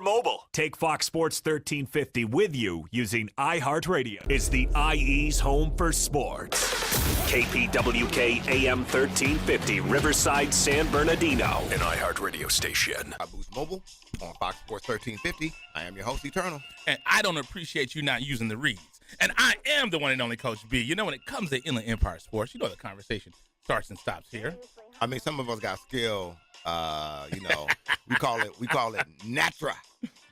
or mobile. Take Fox Sports 1350 with you using iHeartRadio. Is the IE's home for sports. KPWK AM 1350, Riverside, San Bernardino. An iHeartRadio station. I Boost Mobile on Fox Sports 1350. I am your host, Eternal. And I don't appreciate you not using the reads. And I am the one and only Coach B. You know, when it comes to Inland Empire Sports, you know the conversation starts and stops here. I mean, some of us got skill. We call it natural.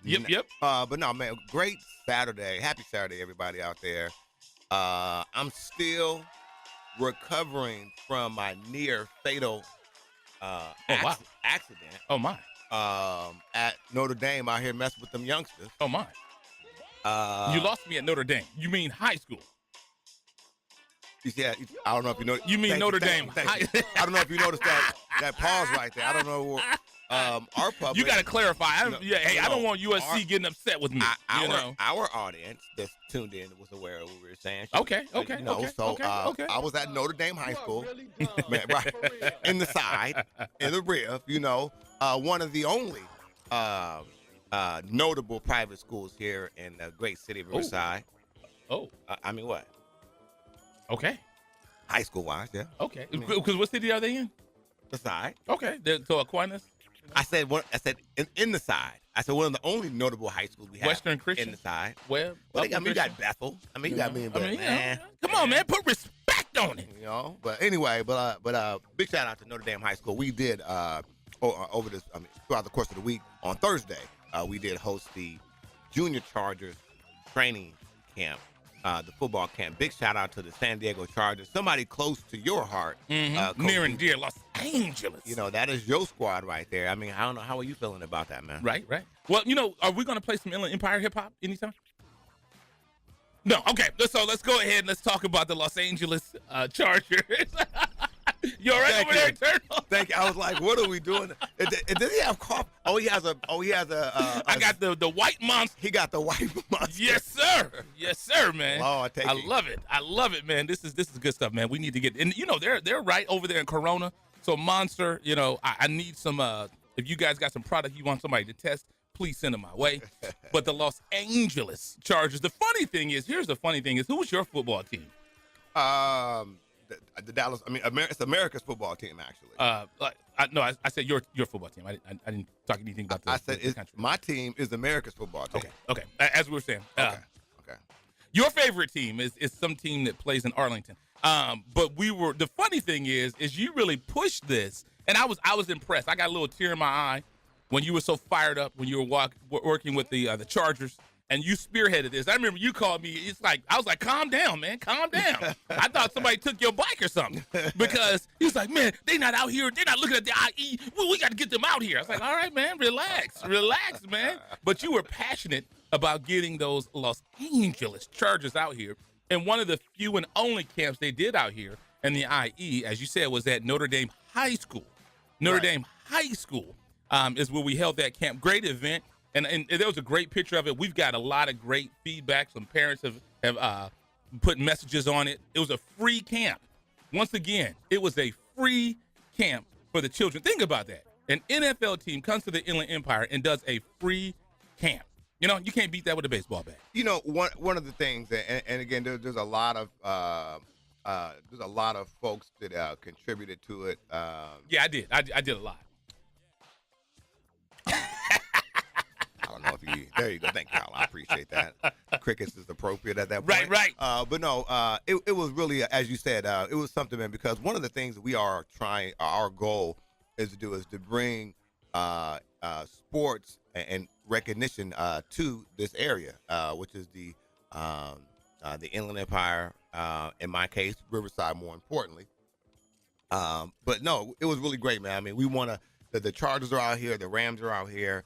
Yep. But no, man, great Saturday. Happy Saturday, everybody out there. I'm still recovering from my near fatal accident. Oh my. At Notre Dame out here messing with them youngsters. Oh my. You lost me at Notre Dame. You mean high school? Yeah, I don't know if you know. You mean Notre Dame? I don't know if you noticed that pause right there. I don't know. Our public. You got to clarify. I don't want USC getting upset with me. Our audience that's tuned in was aware of what we were saying. Okay. I was at Notre Dame High School, man, right in the side, in the rear. One of the only notable private schools here in the great city of Riverside. I mean, what? Okay. High school wise, yeah. Okay. Because what city are they in? The side. Okay. So Aquinas? I said in the side. I said one of the only notable high schools we have. Western Christian? In the side. Well, you got Bethel. You got me in Bethel. Come on, man. Put respect on it. But anyway, big shout out to Notre Dame High School. We did over this. Throughout the course of the week on Thursday, we did host the Junior Chargers training camp. The football camp. Big shout out to the San Diego Chargers. Somebody close to your heart. Near and dear, Los Angeles. That is your squad right there. I mean, I don't know. How are you feeling about that, man? Right. Well, are we going to play some Inland Empire hip-hop anytime? No. Okay. So let's go ahead and let's talk about the Los Angeles Chargers. You all right over there, Eternal? Thank you. I was like, what are we doing? Does he have coffee? He has a. I got the white monster. He got the white monster. Yes, sir, man. Oh, I love it, man. This is good stuff, man. We need to get, and they're right over there in Corona. So Monster, I need some. If you guys got some product you want somebody to test, please send them my way. But the Los Angeles Chargers. Here's the funny thing is, who's your football team? The Dallas. It's America's football team, actually. I said your football team. I didn't talk anything about the country. My team is America's football team. Okay. As we were saying. Okay. Your favorite team is some team that plays in Arlington. But the funny thing is you really pushed this, and I was impressed. I got a little tear in my eye when you were so fired up when you were working with the Chargers. And you spearheaded this. I remember you called me. I was like, calm down, man, calm down. I thought somebody took your bike or something because he was like, man, they not out here. They're not looking at the IE. We got to get them out here. I was like, all right, man, relax, man. But you were passionate about getting those Los Angeles Chargers out here. And one of the few and only camps they did out here in the IE, as you said, was at Notre Dame High School. Notre Dame High School is where we held that camp. Great event. And there was a great picture of it. We've got a lot of great feedback. Some parents have put messages on it. It was a free camp. Once again, it was a free camp for the children. Think about that. An NFL team comes to the Inland Empire and does a free camp. You can't beat that with a baseball bat. One of the things, and again, there's a lot of folks that contributed to it. Yeah, I did. I did a lot. I don't know if you. There you go. Thank you, Al. I appreciate that. Crickets is appropriate at that point. Right. But no, it was really, as you said, it was something, man. Because one of the things that we are trying, our goal is to bring sports and recognition to this area, which is the Inland Empire. In my case, Riverside, more importantly. But no, it was really great, man. I mean, we want to. The Chargers are out here. The Rams are out here.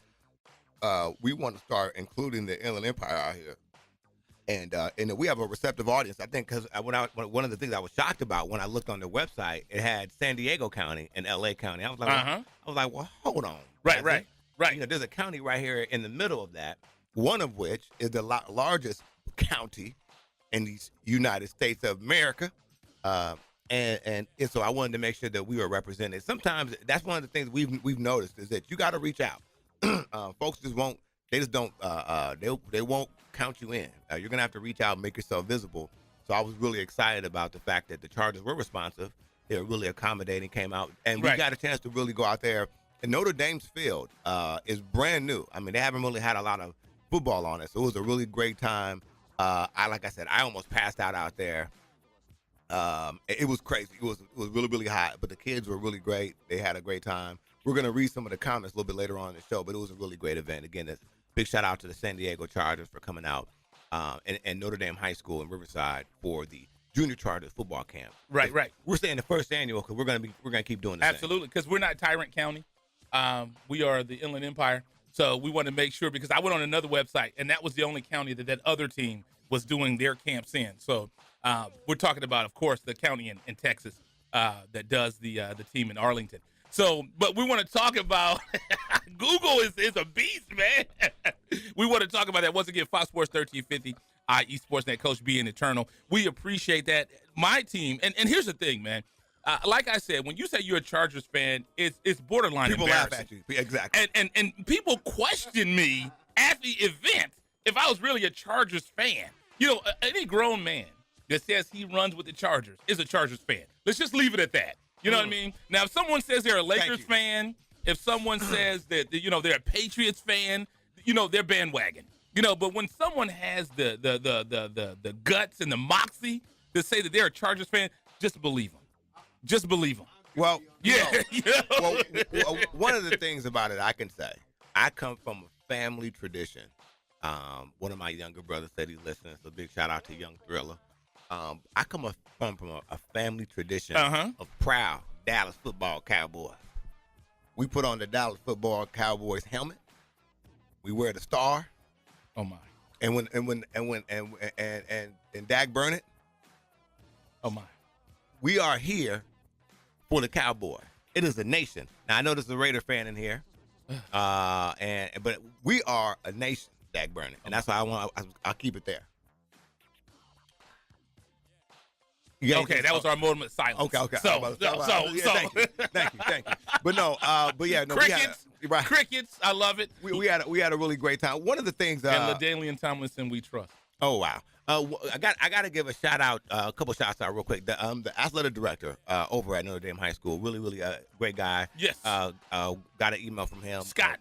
We want to start including the Inland Empire out here, and we have a receptive audience. I think because one of the things I was shocked about when I looked on their website, it had San Diego County and L.A. County. I was like, well, hold on, right. There's a county right here in the middle of that. One of which is the largest county in the United States of America, and so I wanted to make sure that we were represented. Sometimes that's one of the things we've noticed is that you got to reach out. Folks just won't they just don't. They won't count you in. You're gonna have to reach out and make yourself visible. So I was really excited about the fact that the Chargers were responsive. They were really accommodating, came out, and we got a chance to really go out there. And Notre Dame's field is brand new. I mean, they haven't really had a lot of football on it, so it was a really great time. Like I said, I almost passed out there. It was crazy. It was really, really hot, but the kids were really great. They had a great time. We're going to read some of the comments a little bit later on in the show, but it was a really great event. Again, a big shout out to the San Diego Chargers for coming out, and Notre Dame High School in Riverside for the Junior Chargers football camp. Right. We're saying the first annual because we're gonna keep doing this. Absolutely, because we're not Tyrant County. We are the Inland Empire, so we want to make sure, because I went on another website, and that was the only county that other team was doing their camps in. So we're talking about, of course, the county in Texas that does the team in Arlington. So, but we want to talk about Google is a beast, man. We want to talk about that once again. Fox Sports 1350, IE Sportsnet, Coach B and Eternal. We appreciate that. My team, and here's the thing, man. Like I said, when you say you're a Chargers fan, it's borderline people embarrassing. Laugh at you. Exactly. And people question me at the event if I was really a Chargers fan. You know, any grown man that says he runs with the Chargers is a Chargers fan. Let's just leave it at that. You know what I mean? Now, if someone says they're a Lakers fan, if someone says that they're a Patriots fan, they're bandwagon. But when someone has the guts and the moxie to say that they're a Chargers fan, just believe them. Just believe them. Well, yeah. Well, one of the things about it I can say, I come from a family tradition. One of my younger brothers said he's listening, so big shout out to Young Thriller. I come from a family tradition of proud Dallas football Cowboys. We put on the Dallas football Cowboys helmet. We wear the star. Oh my! And Dak Burnett. Oh my! We are here for the Cowboy. It is a nation. Now I know there's a Raider fan in here, but we are a nation, Dak Burnett, and that's why I'll keep it there. Okay, that was our moment of silence. Okay. So, thank you. But no, crickets. I love it. We had a really great time. One of the things. And LaDainian Tomlinson, we trust. Oh wow. I got to give a shout out, a couple shouts out real quick. The athletic director over at Notre Dame High School, really great guy. Yes. Got an email from him. Scott.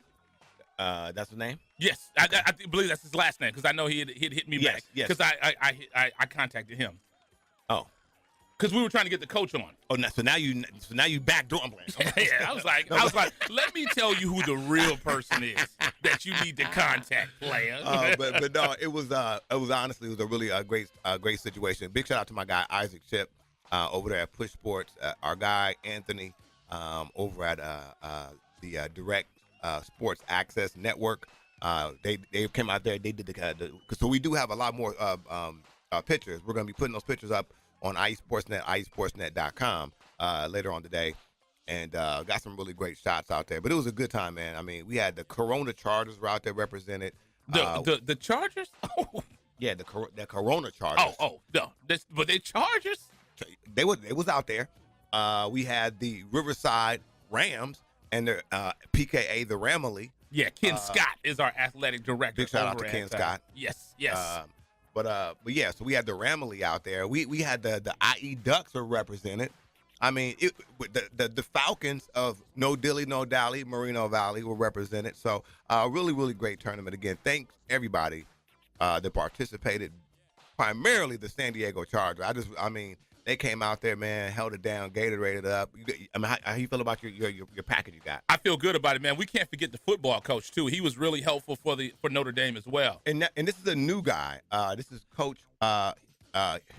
That's his name. Yes, I believe that's his last name because I know he'd hit me back. Yes. Because I contacted him. Oh. Because we were trying to get the coach on. Oh, so now you backdoor. Yeah, I was like, let me tell you who the real person is that you need to contact, player. But no, it was honestly a really great situation. Big shout out to my guy Isaac Chip over there at Push Sports. Our guy Anthony over at the Direct Sports Access Network. They came out there. They did so we do have a lot more pictures. We're going to be putting those pictures up on iSportsNet, iSportsNet.com later on today, and got some really great shots out there. But it was a good time, man. I mean, we had the Corona Chargers were out there represented. The Chargers? Oh. Yeah, the Corona Chargers. No, but they Chargers? They was out there. We had the Riverside Rams and the PKA the Ramily. Yeah, Ken Scott is our athletic director. Big shout out to Ken Scott. Yes. But yeah, so we had the Ramily out there. We had the IE Ducks were represented. I mean, the Falcons of No Dilly, No Dally, Moreno Valley were represented. So really great tournament. Again, thanks everybody that participated, primarily the San Diego Chargers. They came out there, man, held it down, Gatorated up. How you feel about your package you got? I feel good about it, man. We can't forget the football coach too. He was really helpful for Notre Dame as well. And this is a new guy. This is Coach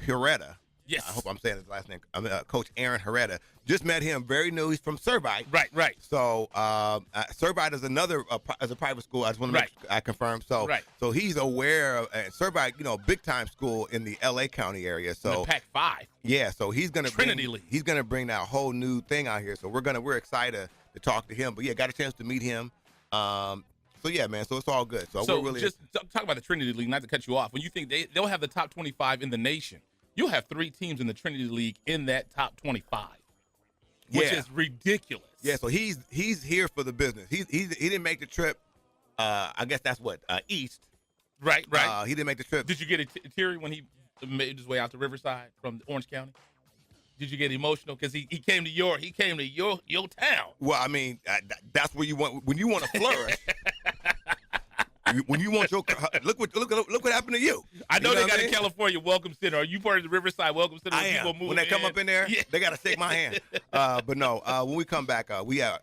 Herrera. Yes. I hope I'm saying his last name. Coach Aaron Herrera. Just met him. Very new. He's from Servite. Right. So Servite is another as a private school. I just want to I confirm. So so he's aware of Servite, big time school in the LA County area. So Pac-5. Yeah. So he's gonna Trinity League. He's gonna bring that whole new thing out here. So we're excited to talk to him. But yeah, got a chance to meet him. So yeah, man. So it's all good. So we're really just talk about the Trinity League. Not to cut you off. When you think they'll have the top 25 in the nation. You'll have 3 teams in the Trinity League in that top 25, which is ridiculous. Yeah, so he's here for the business. He didn't make the trip I guess that's what east. Right. He didn't make the trip. Did you get a teary when he made his way out to Riverside from Orange County? Did you get emotional because he came to your town? Well, I mean, that's where you want when you want to flourish. When you want your look what happened to you. I know they got a a California Welcome Center. Are you part of the Riverside Welcome Center? I am. When they come up in there, they got to shake my hand. But no, when we come back, I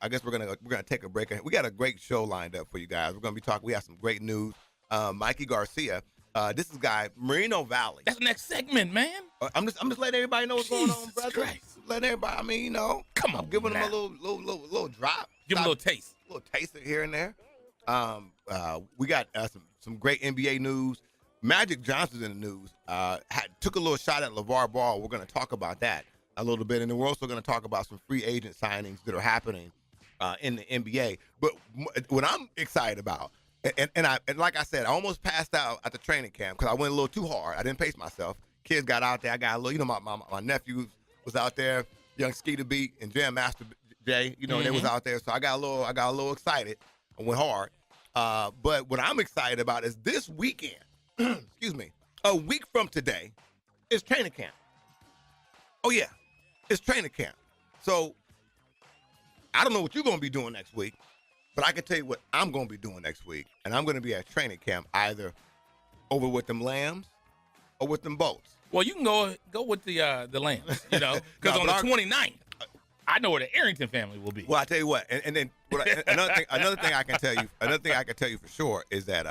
guess we're gonna take a break. We got a great show lined up for you guys. We're gonna be talking. We have some great news. Mikey Garcia. This is guy Moreno Valley. That's the next segment, man. I'm just letting everybody know what's going on, Jesus brother. Christ. Letting everybody. I mean, come on, I'm giving now. them a little drop. Give them a little taste. A little taste here and there. We got some great NBA news. Magic Johnson's in the news. Took a little shot at LeVar Ball. We're going to talk about that a little bit, and then we're also going to talk about some free agent signings that are happening in the NBA. But what I'm excited about, and like I said, I almost passed out at the training camp because I went a little too hard. I didn't pace myself. Kids got out there. I got a little. My nephew was out there, young Skeeter Beat and Jam Master Jay. They was out there, so I got a little excited and went hard. But what I'm excited about is this weekend, excuse me, a week from today, is training camp. Oh, yeah, it's training camp. So I don't know what you're going to be doing next week, but I can tell you what I'm going to be doing next week. And I'm going to be at training camp either over with them Lambs or with them Bolts. Well, you can go with the Lambs, because on the 29th, I know where the Arrington family will be. Well, I tell you what, and then another thing I can tell you for sure is that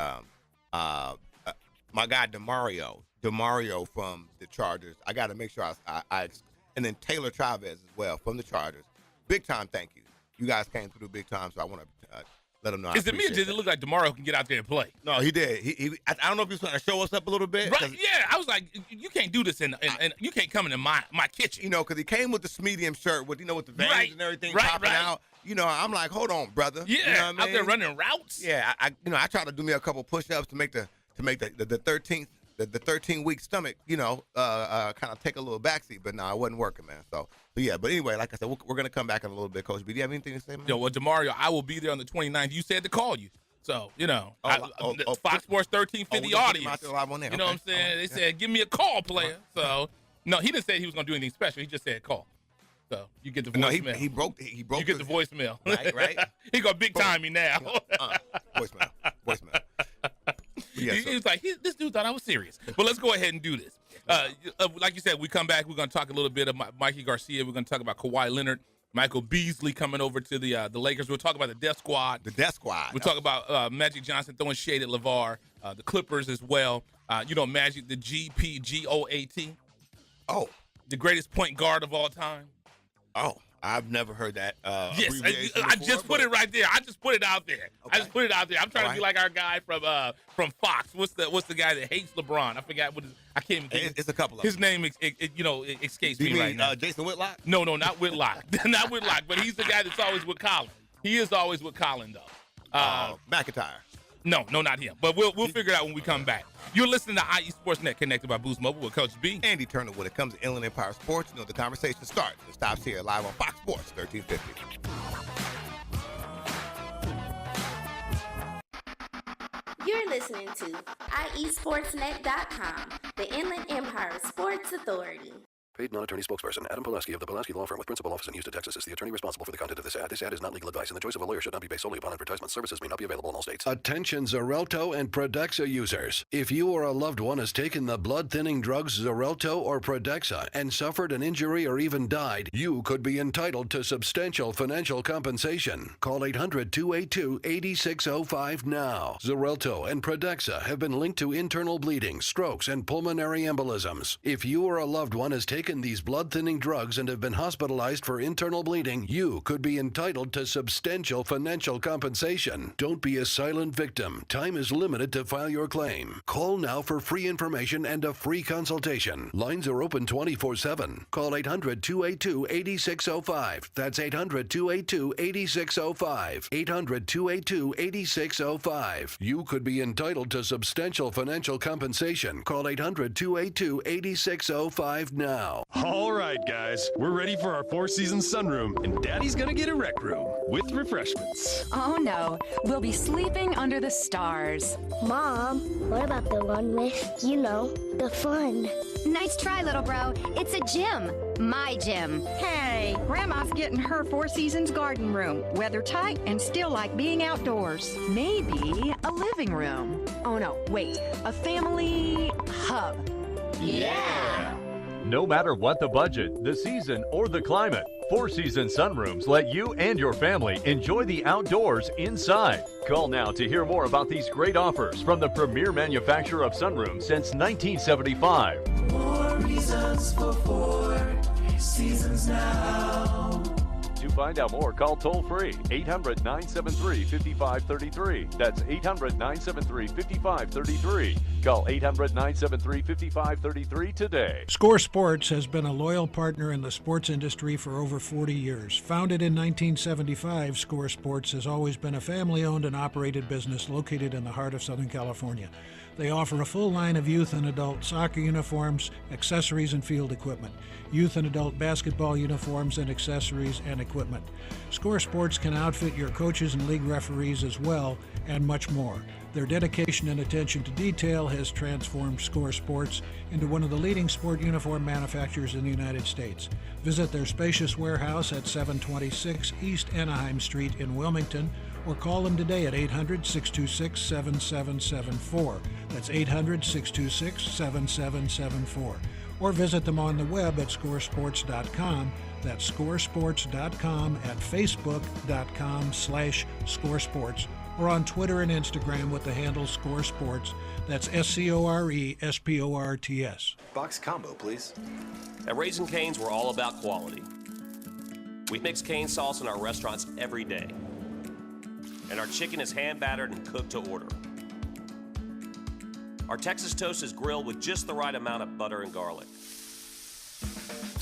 my guy Demario from the Chargers. I got to make sure I and then Taylor Chavez as well from the Chargers. Big time, thank you. You guys came through big time, so I want to let them know. Is it me or did it look like Demario can get out there and play? No, he did. I don't know if he was trying to show us up a little bit. Right? Yeah, I was like, you can't do this, and you can't come into my kitchen. Because he came with the medium shirt with with the veins and everything popping out. I'm like, hold on, brother. Yeah, you know what I mean? out there running routes. Yeah, I tried to do me a couple push-ups to make the 13-week stomach, kind of take a little backseat, but no, it wasn't working, man. So yeah, but anyway, like I said, we're gonna come back in a little bit, Coach B. Do you have anything to say, man? Well, Demario, I will be there on the 29th. You said to call you. So, Fox Sports 1350 audience. Live on there. You know what I'm saying? They said, give me a call, player. So, no, he didn't say he was going to do anything special. He just said call. So, you get the voicemail. No, he broke. You get the voicemail. Right. He going to big time me now. Voicemail. Yeah, he was like, this dude thought I was serious. But let's go ahead and do this. Like you said, we come back. We're going to talk a little bit about Mikey Garcia. We're going to talk about Kawhi Leonard. Michael Beasley coming over to the Lakers. We'll talk about the Death Squad. We'll talk about Magic Johnson throwing shade at LeVar. The Clippers as well. Magic, the GPGOAT. Oh. The greatest point guard of all time. Oh. I've never heard that. Yes, I just put it right there. I just put it out there. Okay. I just put it out there. I'm trying to be like our guy from Fox. What's the guy that hates LeBron? I forgot what I can't even. It's a couple of his them. name. Escapes me right now. Jason Whitlock? No, not Whitlock. Not Whitlock. But he's the guy that's always with Colin. He is always with Colin though. McIntyre. No, not him. But we'll figure it out when we come back. You're listening to IE Sportsnet connected by Boost Mobile with Coach B. Andy Turner. When it comes to Inland Empire Sports, the conversation starts. It stops here live on Fox Sports 1350. You're listening to IESportsNet.com, the Inland Empire Sports Authority. Paid non-attorney spokesperson Adam Pulaski of the Pulaski Law Firm with principal office in Houston, Texas is the attorney responsible for the content of this ad. This ad is not legal advice, and the choice of a lawyer should not be based solely upon advertisement. Services may not be available in all states. Attention Xarelto and Pradaxa users. If you or a loved one has taken the blood-thinning drugs Xarelto or Pradaxa and suffered an injury or even died, you could be entitled to substantial financial compensation. Call 800-282-8605 now. Xarelto and Pradaxa have been linked to internal bleeding, strokes, and pulmonary embolisms. If you or a loved one has taken these blood-thinning drugs and have been hospitalized for internal bleeding, you could be entitled to substantial financial compensation. Don't be a silent victim. Time is limited to file your claim. Call now for free information and a free consultation. Lines are open 24/7. Call 800-282-8605. That's 800-282-8605. 800-282-8605. You could be entitled to substantial financial compensation. Call 800-282-8605 now. now. All right, guys, we're ready for our Four Seasons sunroom, and Daddy's gonna get a rec room with refreshments. Oh no, we'll be sleeping under the stars. Mom, what about the one with, the fun? Nice try, little bro. It's a gym. My gym. Hey, Grandma's getting her Four Seasons garden room. Weather tight and still like being outdoors. Maybe a living room. Oh no, wait, a family hub. Yeah! No matter what the budget, the season, or the climate, Four Seasons sunrooms let you and your family enjoy the outdoors inside. Call now to hear more about these great offers from the premier manufacturer of sunrooms since 1975. More reasons for Four Seasons now. To find out more, call toll-free 800-973-5533. That's 800-973-5533. Call 800-973-5533 today. Score Sports has been a loyal partner in the sports industry for over 40 years. Founded in 1975, Score Sports has always been a family-owned and operated business located in the heart of Southern California. They offer a full line of youth and adult soccer uniforms, accessories, and field equipment, youth and adult basketball uniforms and accessories and equipment. Score Sports can outfit your coaches and league referees as well, and much more. Their dedication and attention to detail has transformed Score Sports into one of the leading sport uniform manufacturers in the United States. Visit their spacious warehouse at 726 East Anaheim Street in Wilmington, or call them today at 800-626-7774. That's 800-626-7774. Or visit them on the web at scoresports.com. That's scoresports.com, at facebook.com/scoresports, or on Twitter and Instagram with the handle ScoreSports. That's SCORESPORTS. Box combo, please. At Raising Cane's, we're all about quality. We mix cane sauce in our restaurants every day. And our chicken is hand battered and cooked to order. Our Texas toast is grilled with just the right amount of butter and garlic.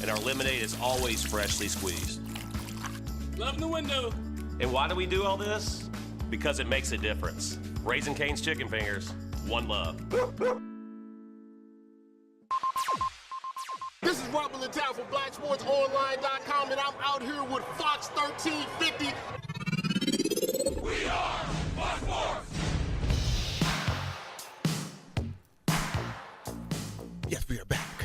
And our lemonade is always freshly squeezed. Love the window. And why do we do all this? Because it makes a difference. Raising Cane's Chicken Fingers, one love. This is Rebel in town from BlackSportsOnline.com, and I'm out here with Fox 1350. We are Fox Sports. Yes, we are back.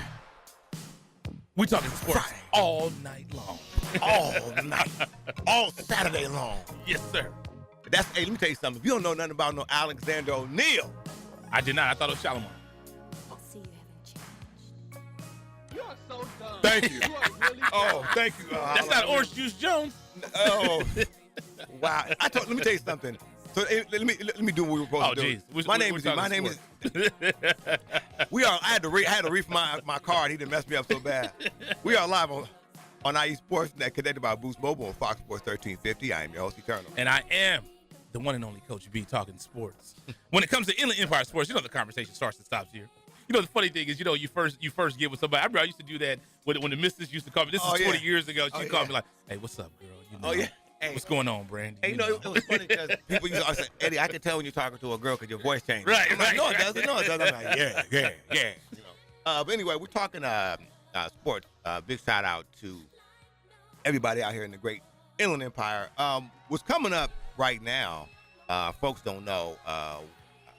We talking sports Friday. all night long. All night. All Saturday long. Yes, sir. Hey, let me tell you something. If you don't know nothing about no Alexander O'Neal. I did not. I thought it was Shalimar. You are so dumb. Thank you. You are really Oh, thank you. That's not Orange Juice Jones. Oh, wow. Let me tell you something. So let me do what we were supposed to do. Geez. My name is. I had to reef my card. He didn't mess me up so bad. We are live on IE Sports Net, connected by Boost Mobile on Fox Sports 1350. I am your host, Eternal. And I am the one and only Coach B talking sports. When it comes to Inland Empire Sports, the conversation starts and stops here. The funny thing is, you first get with somebody. I remember I used to do that when the missus used to call me. This is 20 years ago. She'd call me like, "Hey, what's up, girl? Hey, what's going on, Brandon?" Hey, it was funny because people used to always say, "Eddie, I can tell when you're talking to a girl because your voice changes." Right, I'm like, right. No, it doesn't. I'm like, yeah. But anyway, we're talking sports. Big shout out to everybody out here in the great Inland Empire. What's coming up right now, folks don't know.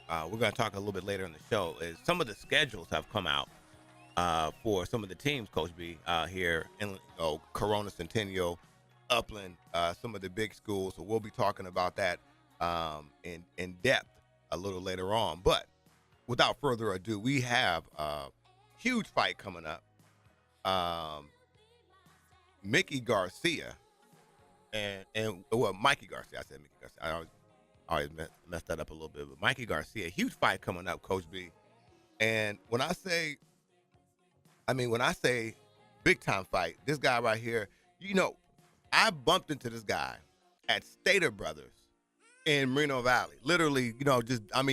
We're going to talk a little bit later in the show. Is some of the schedules have come out for some of the teams, Coach B, here in Corona, Centennial, Upland, some of the big schools. So we'll be talking about that in depth a little later on. But without further ado, we have a huge fight coming up. Mickey Garcia and Mikey Garcia. I said Mickey Garcia. I always messed that up a little bit. But Mikey Garcia, huge fight coming up, Coach B. And when I say big time fight, this guy right here, I bumped into this guy at Stater Brothers in Moreno Valley. Literally,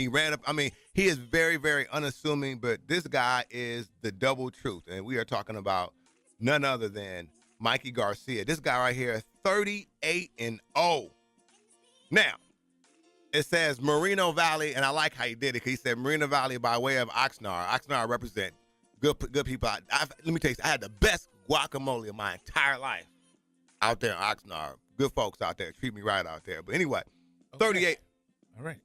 ran up. He is very, very unassuming, but this guy is the double truth. And we are talking about none other than Mikey Garcia. This guy right here, 38-0. Now, it says Moreno Valley, and I like how he did it because he said Moreno Valley by way of Oxnard. Oxnard represent Good people. Let me tell you, I had the best guacamole of my entire life out there in Oxnard. Good folks out there. Treat me right out there. But anyway, 38. All right.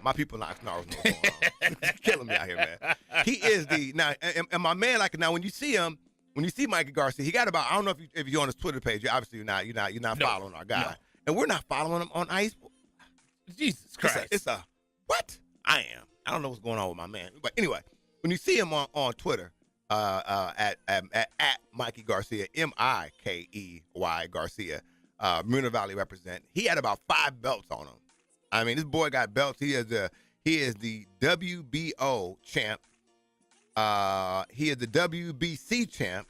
My people in Oxnard know what's going on. Killing me out here, man. He is now, and my man, now when you see him, when you see Mikey Garcia, he got about, I don't know if you're on his Twitter page. Obviously you're not following our guy. No. And we're not following him on Ice. Jesus Christ. It's a what? I am. I don't know what's going on with my man. But anyway, when you see him on Twitter, at Mikey Garcia, Mikey Garcia, Moreno Valley represent, he had about 5 belts on him. I mean, this boy got belts. He is the WBO champ. He is the WBC champ,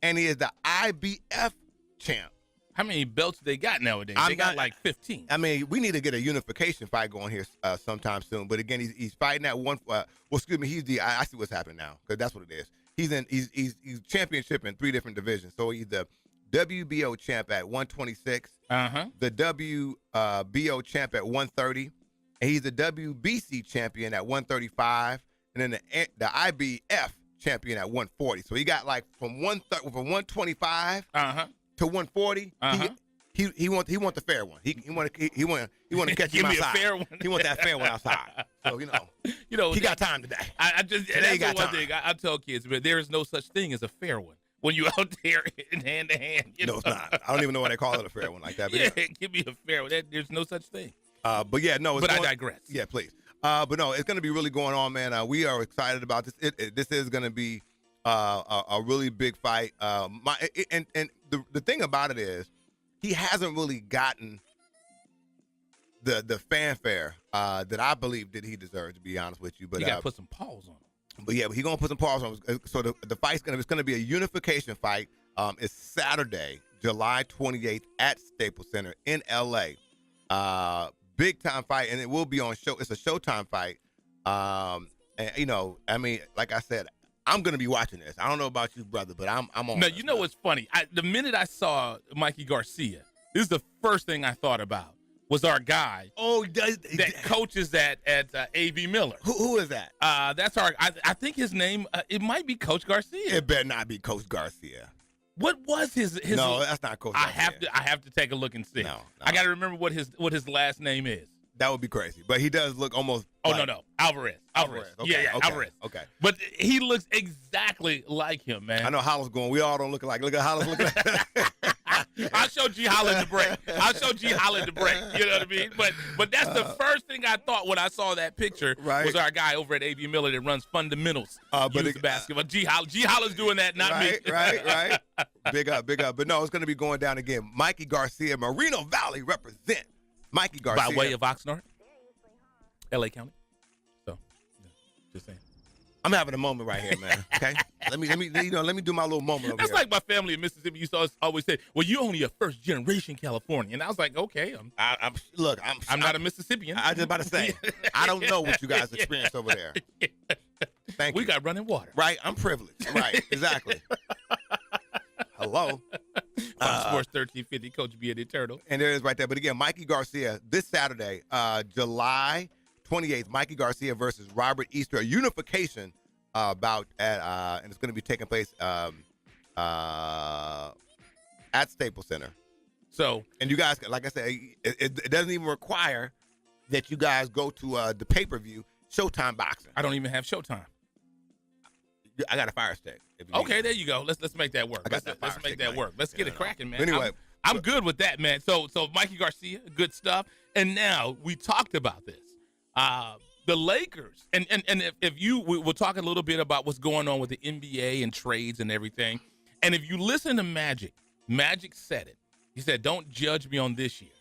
and he is the IBF champ. How many belts they got nowadays? They got like 15. I mean, we need to get a unification fight going here sometime soon. But again, he's fighting at one. He's the. I see what's happening now because that's what it is. He's championship in 3 different divisions. So he's the WBO champ at 126. The WBO champ at 130. And he's the WBC champion at 135. And then the IBF champion at 140. So he got like from 125 to 140. He want the fair one. He want to catch him outside. Fair one. He want that fair one outside. So he got time today. That's one thing I tell kids, but there is no such thing as a fair one when you out there in hand to hand. No, it's not. I don't even know why they call it a fair one like that. But give me a fair one. There's no such thing. But yeah, no. But I digress. Yeah, please. But no, it's going to be really going on, man. We are excited about this. This is going to be a really big fight. And the thing about it is, he hasn't really gotten the fanfare that I believe that he deserves. To be honest with you, but you got to put some paws on him. But yeah, he's going to put some paws on him. So the fight's going to be a unification fight. It's Saturday, July 28th at Staples Center in L.A. Big time fight, and it will be on show. It's a Showtime fight. And I mean, like I said, I'm gonna be watching this. I don't know about you, brother, but I'm on. Now, you know what's funny? The minute I saw Mikey Garcia, this is the first thing I thought about was our guy. Oh, that coaches at A.B. Miller. Who is that? That's our. I think his name. It might be Coach Garcia. It better not be Coach Garcia. What was his? No, that's not Coach Garcia. I have to take a look and see. No. I got to remember what his last name is. That would be crazy. But he does look almost. Oh, no. Alvarez. Okay, yeah, okay, Alvarez. Okay. But he looks exactly like him, man. I know Hollis going. We all don't look alike. Look at Hollis looking like. I'll show G Holland the break. You know what I mean? But that's the first thing I thought when I saw that picture was our guy over at A.B. Miller that runs fundamentals youth basketball. G Holland's doing that, not me. Right. Big up. But no, it's going to be going down again. Mikey Garcia, Moreno Valley represent. Mikey Garcia. By way of Oxnard, L.A. County. So, just saying. I'm having a moment right here, man. Okay, let me do my little moment over That's here. like my family in Mississippi used to always say, "Well, you're only a first generation Californian." And I was like, "Okay, I'm not a Mississippian." I was just about to say, I don't know what you guys experience over there. Thank you. We got running water. Right, I'm privileged. Right, exactly. Hello. Fox Sports 1350, Coach B and Eternal. And there it is right there. But again, Mikey Garcia, this Saturday, July 28th, Mikey Garcia versus Robert Easter, a unification bout and it's going to be taking place at Staples Center. So, and you guys, like I said, it doesn't even require that you guys go to the pay-per-view Showtime Boxing. I don't even have Showtime. I got a Fire Stick. Okay, there you go. Let's make that work. Let's make that work. Let's get it cracking, man. Anyway, I'm good with that, man. So Mikey Garcia, good stuff. And now we talked about this. The Lakers, and if we'll talk a little bit about what's going on with the NBA and trades and everything. And if you listen to Magic said it. He said, "Don't judge me on this year."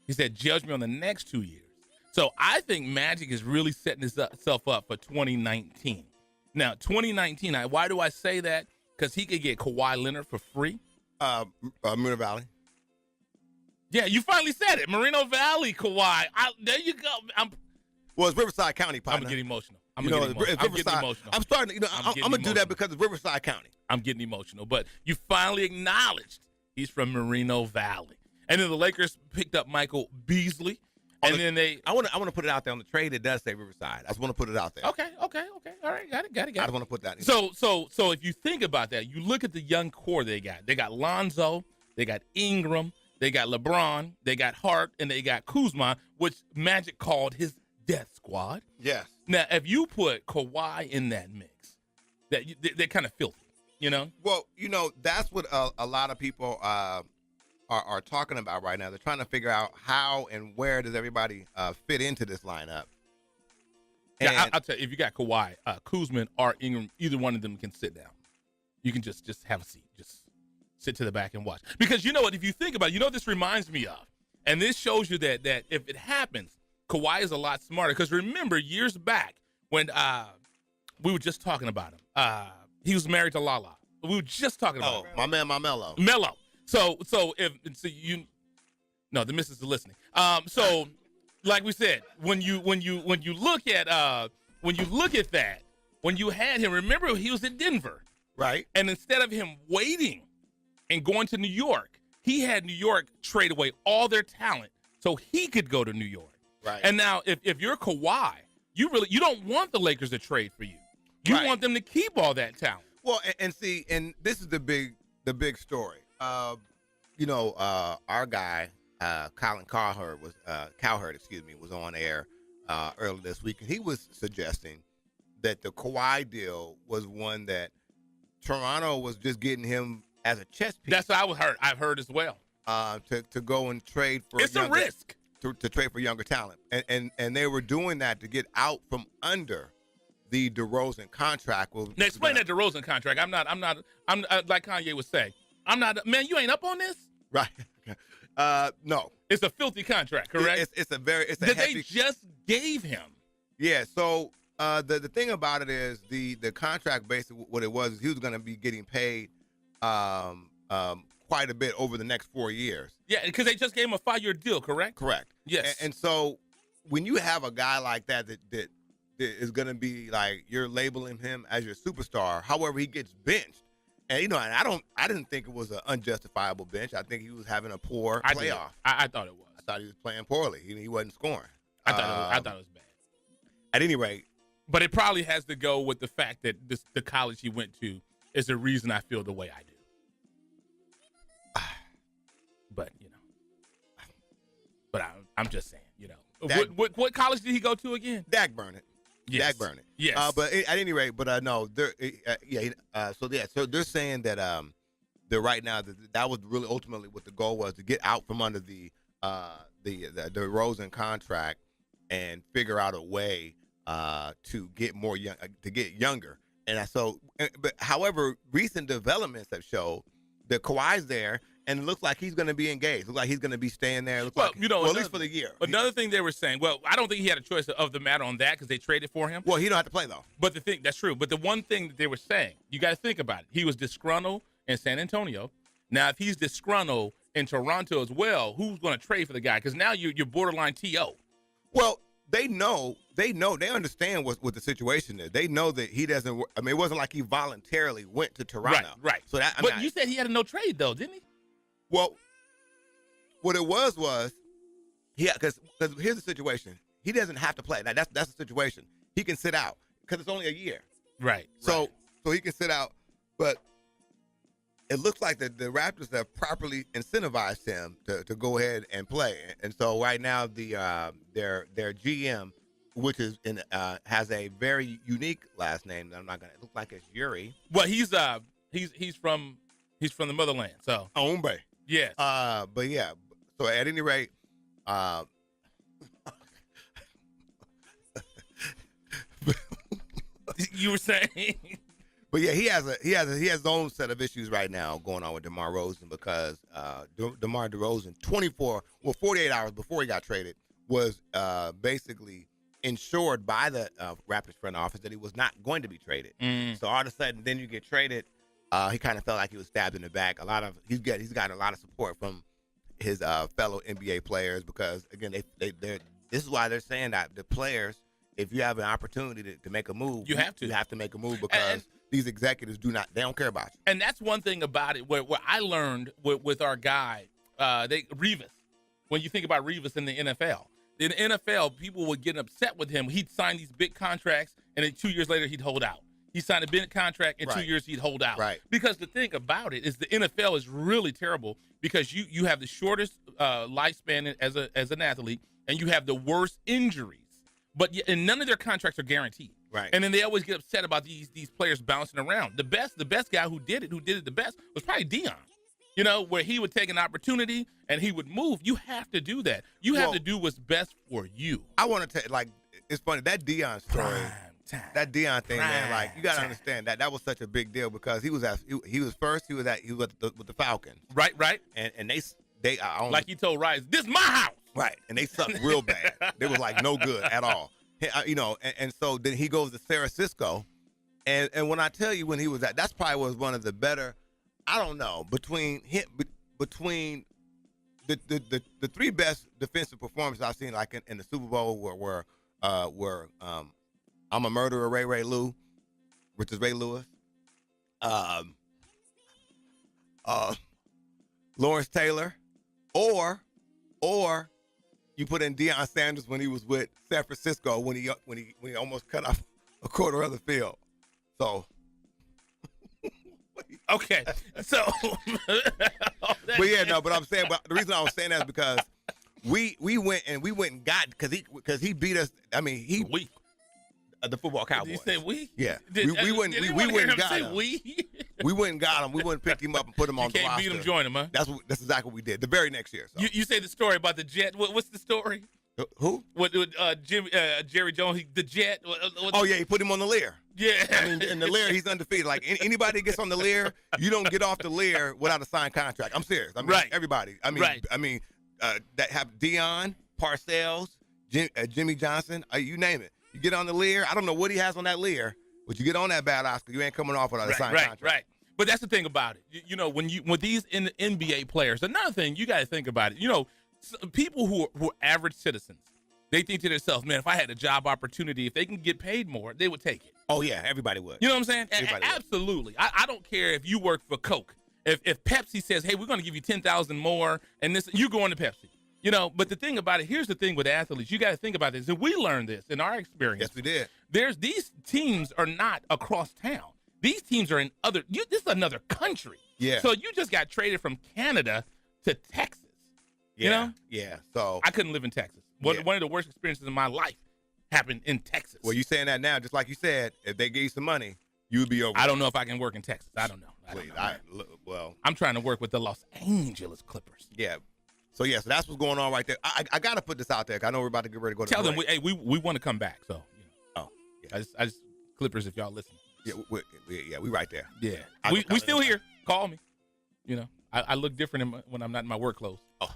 He said, "Judge me on the next 2 years." So I think Magic is really setting himself up for 2019. Now, 2019, why do I say that? Because he could get Kawhi Leonard for free. Moreno Valley. Yeah, you finally said it. Moreno Valley, Kawhi. There you go. Well, it's Riverside County, partner. I'm going to get emotional. I'm getting emotional. I'm starting to, I'm going to do that because it's Riverside County. I'm getting emotional. But you finally acknowledged he's from Moreno Valley. And then the Lakers picked up Michael Beasley. And then I want to put it out there on the trade. It does say Riverside. I just want to put it out there. Okay. All right, got it. I just want to put that in. So if you think about that, you look at the young core they got. They got Lonzo, they got Ingram, they got LeBron, they got Hart, and they got Kuzma, which Magic called his death squad. Yes. Now, if you put Kawhi in that mix, they're kind of filthy, you know? Well, that's what a lot of people are talking about right now. They're trying to figure out how and where does everybody fit into this lineup. And I'll tell you, if you got Kawhi, Kuzma or Ingram, either one of them can sit down. You can just have a seat. Just sit to the back and watch. Because you know what? If you think about it, this reminds me of, and this shows you that if it happens, Kawhi is a lot smarter. Because remember, years back when we were just talking about him, he was married to Lala. We were just talking about him. My man, my Mello. Mello. So the missus is listening. So like we said, when you look at that, when you had him, remember he was in Denver, right? And instead of him waiting and going to New York, he had New York trade away all their talent so he could go to New York. Right. And now if you're Kawhi, you don't want the Lakers to trade for you. You want them to keep all that talent. Well, and see, and this is the big story. Our guy, Colin Cowherd was on air earlier this week, and he was suggesting that the Kawhi deal was one that Toronto was just getting him as a chess piece. That's what I've heard as well. To go and trade for a risk to trade for younger talent, and they were doing that to get out from under the DeRozan contract. Now explain that DeRozan contract. I'm like Kanye was saying. I'm not, man, you ain't up on this? Right. No. It's a filthy contract, correct? It's a heavy. They just gave him. Yeah, so the thing about it is the contract, basically what it was is he was going to be getting paid quite a bit over the next 4 years. Yeah, because they just gave him a 5-year deal, correct? Correct. Yes. And so when you have a guy like that is going to be like, you're labeling him as your superstar, however he gets benched. And and I didn't think it was an unjustifiable bench. I think he was having a poor playoff. I thought it was. I thought he was playing poorly. He wasn't scoring. I thought it was bad. At any rate, but it probably has to go with the fact that the college he went to is the reason I feel the way I do. But I'm just saying, what college did he go to again? Dak Burnett. Yes. Dak Burnett. Yes. But at any rate, no, so they're saying that right now that was really ultimately what the goal was, to get out from under the DeRozan contract and figure out a way to get younger. But however, recent developments have shown that Kawhi's there. And it looks like he's going to be engaged. Looks like he's going to be staying there. At least for the year. Another thing they were saying, I don't think he had a choice of the matter on that because they traded for him. Well, he don't have to play, though. But that's true. But the one thing that they were saying, you got to think about it. He was disgruntled in San Antonio. Now, if he's disgruntled in Toronto as well, who's going to trade for the guy? Because now you're borderline TO. Well, they understand what the situation is. They know that he doesn't. I mean, it wasn't like he voluntarily went to Toronto. Right. So you said he had a no trade, though, didn't he? Well, what it was because here's the situation. He doesn't have to play. Now that's the situation. He can sit out because it's only a year. Right. So he can sit out, but it looks like the Raptors have properly incentivized him to go ahead and play. And so right now their GM, which is has a very unique last name that I'm not gonna. It looks like it's Yuri. Well, he's from the motherland. So Hombre. Yes. But yeah. So at any rate, you were saying. But yeah, he has his own set of issues right now going on with DeMar DeRozan because DeMar DeRozan 48 hours before he got traded was basically insured by the Raptors front office that he was not going to be traded. So all of a sudden, then you get traded. He kind of felt like he was stabbed in the back. He's gotten a lot of support from his fellow NBA players because again, this is why they're saying that the players, if you have an opportunity to make a move, you have to make a move because these executives they don't care about you. And that's one thing about it where I learned with our guy, Revis. When you think about Revis in the NFL, In the NFL, people would get upset with him. He'd sign these big contracts, and then 2 years later, he'd hold out. He signed a big contract, in 2 years, he'd hold out. Right. Because the thing about it is the NFL is really terrible because you have the shortest lifespan as an athlete, and you have the worst injuries. And none of their contracts are guaranteed. Right. And then they always get upset about these players bouncing around. The best guy who did it the best was probably Deion. You know, where he would take an opportunity and he would move. You have to do that. You have to do what's best for you. I want to tell it's funny, that Deion story, that Deion thing, man, like, you got to understand that was such a big deal because he was with the Falcons. Right. And they like he told Rice, this is my house. Right, and they sucked real bad. They was like no good at all. You know, and so then he goes to San Francisco, and when I tell you when he was that's probably was one of the better. I don't know between the three best defensive performances I've seen, like in the Super Bowl, were I'm a Murderer, Ray Lou, which is Ray Lewis, Lawrence Taylor, or you put in Deion Sanders when he was with San Francisco when he almost cut off a quarter of the field. So. Okay, so. But yeah, no, but I'm saying, but the reason I was saying that is because we went and got because he beat us. I mean, the football Cowboys. Did you say we? Yeah, we went and got him. We went and got him. We went and picked him up and put him on the roster. You can't beat him, join him, huh? That's exactly what we did. The very next year. So. You say the story about the Jet. What's the story? Who? What Jerry Jones, the Jet. Oh yeah, he put him on the Lear. Yeah, I mean, in the Lear, he's undefeated. Like anybody that gets on the Lear, you don't get off the Lear without a signed contract. I'm serious. I mean, everybody. I mean, that have Deion, Parcells, Jimmy Johnson, you name it. You get on the Lear. I don't know what he has on that Lear, but you get on that bad Oscar, you ain't coming off without a signed contract. Right. But that's the thing about it. You know, when these NBA players, another thing you got to think about it. You know, people who are average citizens, they think to themselves, man, if I had a job opportunity, if they can get paid more, they would take it. Oh, yeah, everybody would. You know what I'm saying? Absolutely. I don't care if you work for Coke. If Pepsi says, hey, we're going to give you $10,000 more, and this, you go into Pepsi. You know, but the thing about it, here's the thing with athletes. You got to think about this, and we learned this in our experience. Yes, we did. These teams are not across town. These teams are in this is another country. Yeah. So you just got traded from Canada to Texas. Yeah. You know? Yeah. So I couldn't live in Texas. One of the worst experiences in my life happened in Texas. Well, you saying that now, just like you said, if they gave you some money, you would be over. I don't know if I can work in Texas. I don't know. Well, I'm trying to work with the Los Angeles Clippers. Yeah. So that's what's going on right there. I got to put this out there. I know we're about to get ready to go to Tell the them, we want to come back. So, you know. I just Clippers, if y'all listen. Yeah, we right there. Yeah, we still here. Call me. You know, I look different when I'm not in my work clothes. Oh.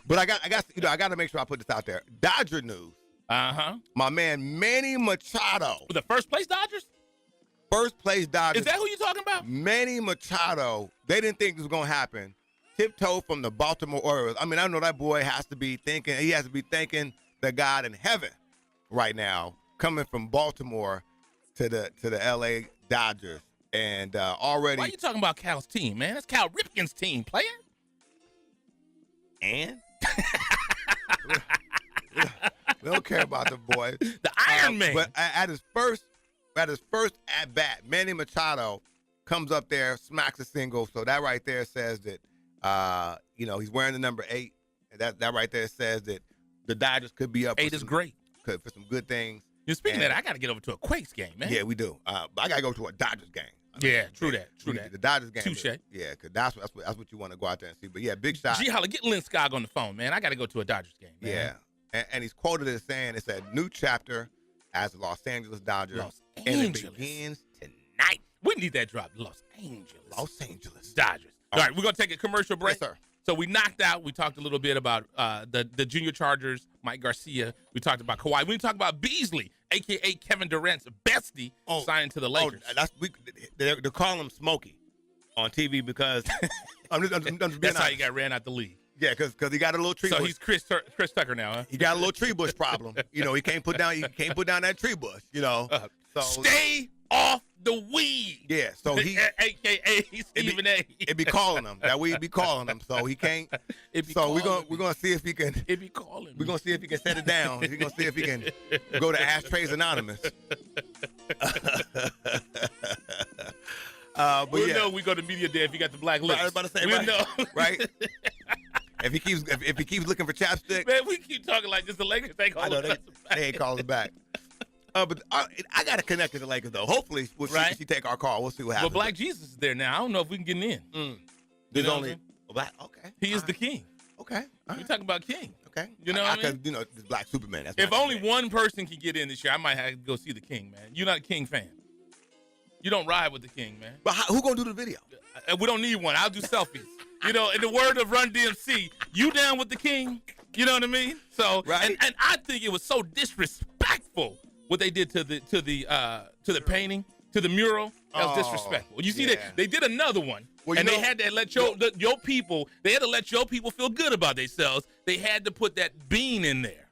But I got to make sure I put this out there. Dodger news. My man Manny Machado. The first place Dodgers. First place Dodgers. Is that who you talking about? Manny Machado. They didn't think this was gonna happen. Tiptoe from the Baltimore Orioles. I mean, I know that boy has to be thinking. He has to be thanking the God in heaven right now, coming from Baltimore to the L.A. Dodgers, and already. Why are you talking about Cal's team, man? That's Cal Ripken's team, player. And we don't care about the boy, the Iron Man. But at his first at bat, Manny Machado comes up there, smacks a single. So that right there says that. He's wearing the number 8. And that right there says that the Dodgers could be up. 8 is great. For some good things. You're speaking of that, I got to get over to a Quakes game, man. Yeah, we do. But I got to go to a Dodgers game. Yeah, true that. The Dodgers game. Touche. Yeah, because that's what you want to go out there and see. But yeah, big shot. G Holla, get Lynn Skog on the phone, man. I got to go to a Dodgers game, man. Yeah. And he's quoted as saying it's a new chapter as the Los Angeles Dodgers. And it begins tonight. We need that drop. Los Angeles. Dodgers. All right, we're going to take a commercial break. Yes, sir. So we knocked out. We talked a little bit about the Junior Chargers, Mike Garcia. We talked about Kawhi. We talked about Beasley, a.k.a. Kevin Durant's bestie, signing to the Lakers. They're calling him Smokey on TV because I'm just being That's honest. how he got ran out the league. Yeah, because he got a little tree bush. So he's Chris Tucker now, huh? He got a little tree bush problem. He can't put down that tree bush. So stay off the weed. Yeah, so he AKA Stephen A. It be calling him. That weed be calling him. So he can't. So we're gonna see if he can. It be calling. We're gonna see if he can set it down. We're gonna see if he can go to Ashtrays Anonymous. But we'll yeah. know we go to media day if you got the black lips. I was about to say, we'll right, know. right? If he keeps looking for chapstick, man, we keep talking like this. The Lakers ain't calling us back. They ain't calling back. But I got to connect to the Lakers though. Hopefully, we'll see if she take our call. We'll see what happens. But Black Jesus is there now. I don't know if we can get in. There's only Black. Okay, he is the king. Okay, we're talking about king. Okay, you know what I mean? You know, this Black Superman. That's if only one person can get in this year, I might have to go see the king, man. You're not a king fan. You don't ride with the king, man. But who gonna do the video? We don't need one. I'll do selfies. You know, in the word of Run DMC, you down with the king? You know what I mean? So, right. and I think it was so disrespectful what they did to the painting, to the mural. That was disrespectful. You see, they did another one, and they had to let your people. They had to let your people feel good about themselves. They had to put that Bean in there.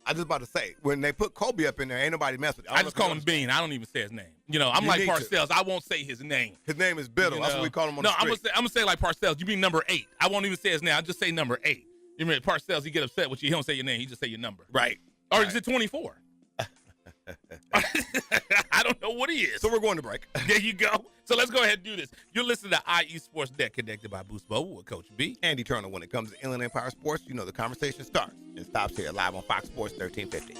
I was about to say, when they put Kobe up in there, ain't nobody mess with it. I just call him Bean. I don't even say his name. You know, I'm like Parcells. I won't say his name. His name is Biddle. That's what we call him on the street. I'm gonna say like Parcells. You mean number 8. I won't even say his name. I'll just say number 8. You mean Parcells, he get upset with you. He don't say your name. He just say your number. Right. Or is it 24? I don't know what he is. So we're going to break. There you go. So let's go ahead and do this. You're listening to IE Sports Net connected by Boost Mobile with Coach B. Andy Turner. When it comes to Inland Empire Sports, you know the conversation starts and stops here live on Fox Sports 1350.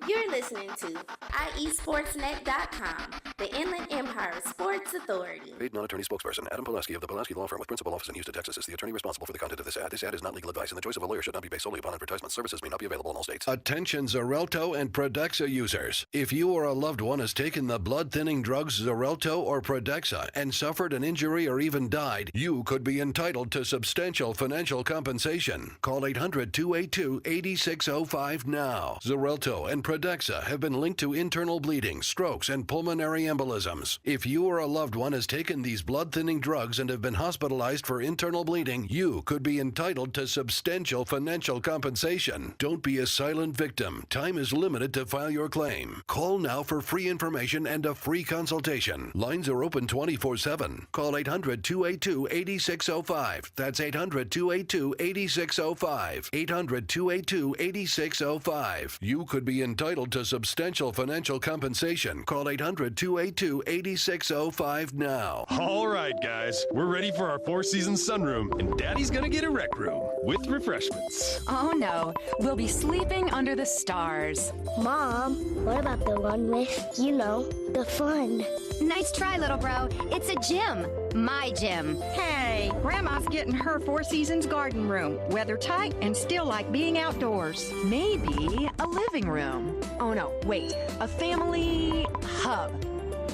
You're listening to IESportsNet.com, the Inland Empire Sports Authority. Paid non-attorney spokesperson Adam Pulaski of the Pulaski Law Firm with principal office in Houston, Texas is the attorney responsible for the content of this ad. This ad is not legal advice, and the choice of a lawyer should not be based solely upon advertisement. Services may not be available in all states. Attention Xarelto and Pradaxa users. If you or a loved one has taken the blood-thinning drugs Xarelto or Pradaxa and suffered an injury or even died, you could be entitled to substantial financial compensation. Call 800-282-8605 now. Xarelto and Pradaxa have been linked to internal bleeding, strokes, and pulmonary embolisms. If you or a loved one has taken these blood-thinning drugs and have been hospitalized for internal bleeding, you could be entitled to substantial financial compensation. Don't be a silent victim. Time is limited to file your claim. Call now for free information and a free consultation. Lines are open 24/7. Call 800-282-8605. That's 800-282-8605. 800-282-8605. You could be entitled to substantial financial compensation. Call 800-282-8605 now. All right, guys, we're ready for our Four Seasons sunroom, and Daddy's gonna get a rec room with refreshments. Oh no, we'll be sleeping under the stars. Mom, what about the one with, you know, the fun? Nice try, little bro. It's a gym. My gym. Hey, Grandma's getting her Four Seasons garden room. Weather tight and still like being outdoors. Maybe a living room. Oh no, wait, a family hub.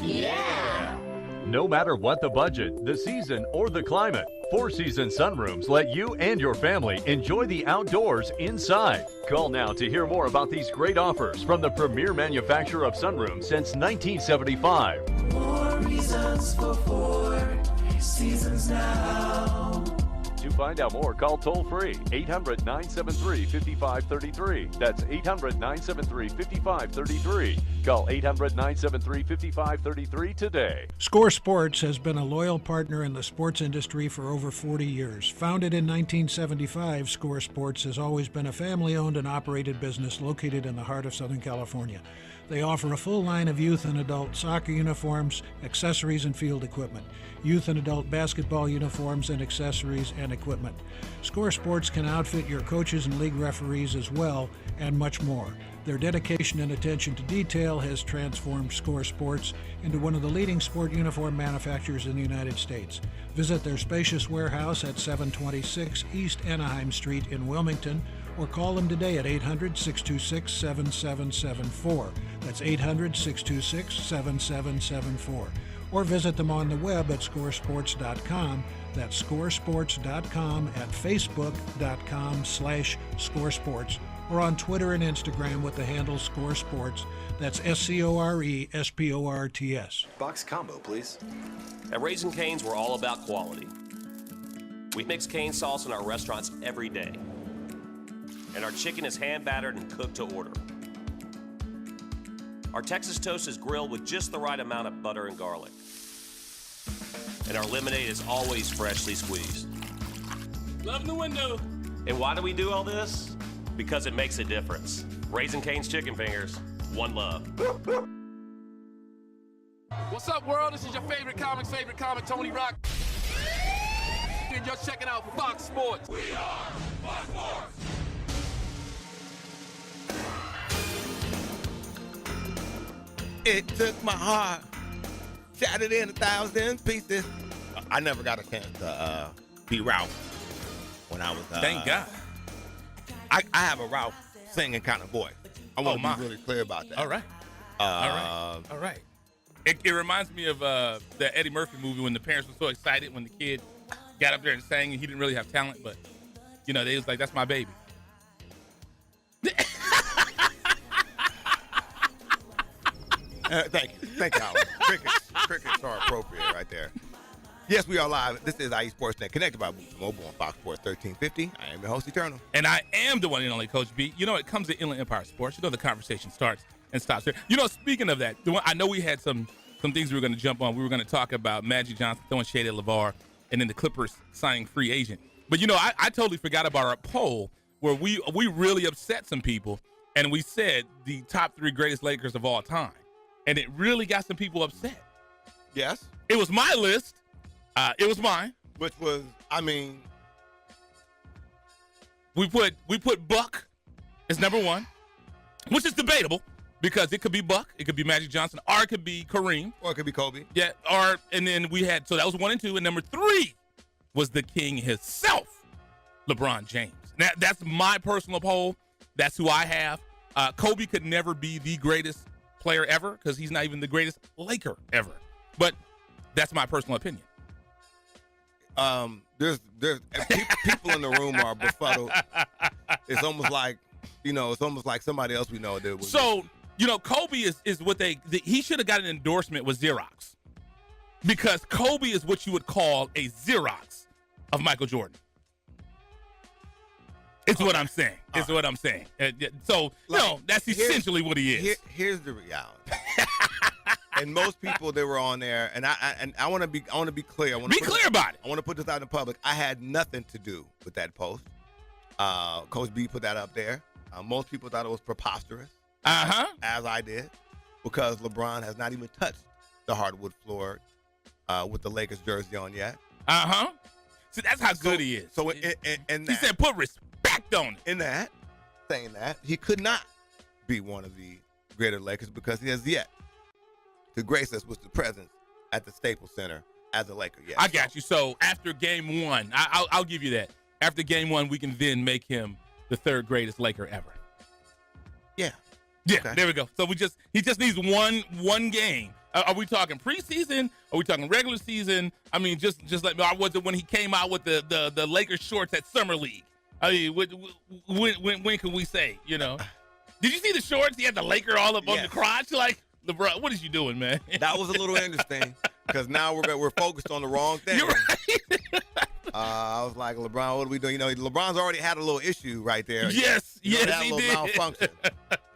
Yeah! No matter what the budget, the season, or the climate, Four Seasons sunrooms let you and your family enjoy the outdoors inside. Call now to hear more about these great offers from the premier manufacturer of sunrooms since 1975. More reasons for Four Seasons now. To find out more, call toll-free 800-973-5533. That's 800-973-5533. Call 800-973-5533 today. Score Sports has been a loyal partner in the sports industry for over 40 years. Founded in 1975, Score Sports has always been a family-owned and operated business located in the heart of Southern California. They offer a full line of youth and adult soccer uniforms, accessories, and field equipment, youth and adult basketball uniforms and accessories and equipment. Score Sports can outfit your coaches and league referees as well, and much more. Their dedication and attention to detail has transformed Score Sports into one of the leading sport uniform manufacturers in the United States. Visit their spacious warehouse at 726 East Anaheim Street in Wilmington, or call them today at 800-626-7774. That's 800-626-7774. Or visit them on the web at scoresports.com. That's scoresports.com, at facebook.com/scoresports, or on Twitter and Instagram with the handle ScoreSports. That's SCORESPORTS. Box combo, please. At Raising Cane's, we're all about quality. We mix cane sauce in our restaurants every day. And our chicken is hand battered and cooked to order. Our Texas toast is grilled with just the right amount of butter and garlic. And our lemonade is always freshly squeezed. Love the window. And why do we do all this? Because it makes a difference. Raising Cane's Chicken Fingers, one love. What's up, world? This is your favorite comic, Tony Rock. And you're checking out Fox Sports. We are Fox Sports. It took my heart, shattered in 1,000 pieces. I never got a chance to be Ralph when I was. Thank God. I have a Ralph singing kind of voice. I want to be really clear about that. All right. All right. It reminds me of the Eddie Murphy movie when the parents were so excited when the kid got up there and sang and he didn't really have talent, but, you know, they was like, that's my baby. Thank you, Howard. Crickets are appropriate right there. Yes, we are live. This is IE Sportsnet, connected by Boost Mobile on Fox Sports 1350. I am your host, Eternal. And I am the one and only Coach B. You know, it comes to Inland Empire Sports. You know, the conversation starts and stops there. You know, speaking of that, I know we had some things we were going to jump on. We were going to talk about Magic Johnson throwing shade at LeVar and then the Clippers signing free agent. But, you know, I totally forgot about our poll where we really upset some people, and we said the top 3 greatest Lakers of all time. And it really got some people upset. Yes. It was my list. It was mine. Which was, I mean, we put Buck as number 1, which is debatable because it could be Buck, it could be Magic Johnson, or it could be Kareem, or it could be Kobe. Yeah. And then we had, so that was 1 and 2, and number 3 was the king himself, LeBron James. Now, that's my personal poll. That's who I have. Kobe could never be the greatest player ever because he's not even the greatest Laker ever. But that's my personal opinion. There's people in the room are befuddled. It's almost like, somebody else we know did. So, you know, Kobe is what he should have got an endorsement with Xerox, because Kobe is what you would call a Xerox of Michael Jordan. It's what I'm saying. It's what I'm saying. So, no, that's essentially what he is. Here's the reality. And most people that were on there, and I want to be clear. Be clear about it. I want to put this out in the public. I had nothing to do with that post. Coach B put that up there. Most people thought it was preposterous. As I did, because LeBron has not even touched the hardwood floor with the Lakers jersey on yet. See, that's how good he is. So he said, put respect on it. In that, saying that, he could not be one of the greater Lakers because he has yet to grace us with the presence at the Staples Center as a Laker. Yes. I got you. So after game 1, I'll give you that. After game 1, we can then make him the 3rd greatest Laker ever. Yeah. Yeah, okay. There we go. So he just needs one game. Are we talking preseason? Are we talking regular season? I mean, just let me. Was it when he came out with the Lakers shorts at Summer League? I mean, when can we say? You know, did you see the shorts? He had the Laker all up on the crotch. Like, LeBron, what is you doing, man? That was a little interesting because now we're focused on the wrong thing. You're right. I was like, LeBron, what are we doing? You know, LeBron's already had a little issue right there. Yes, he did. Malfunction.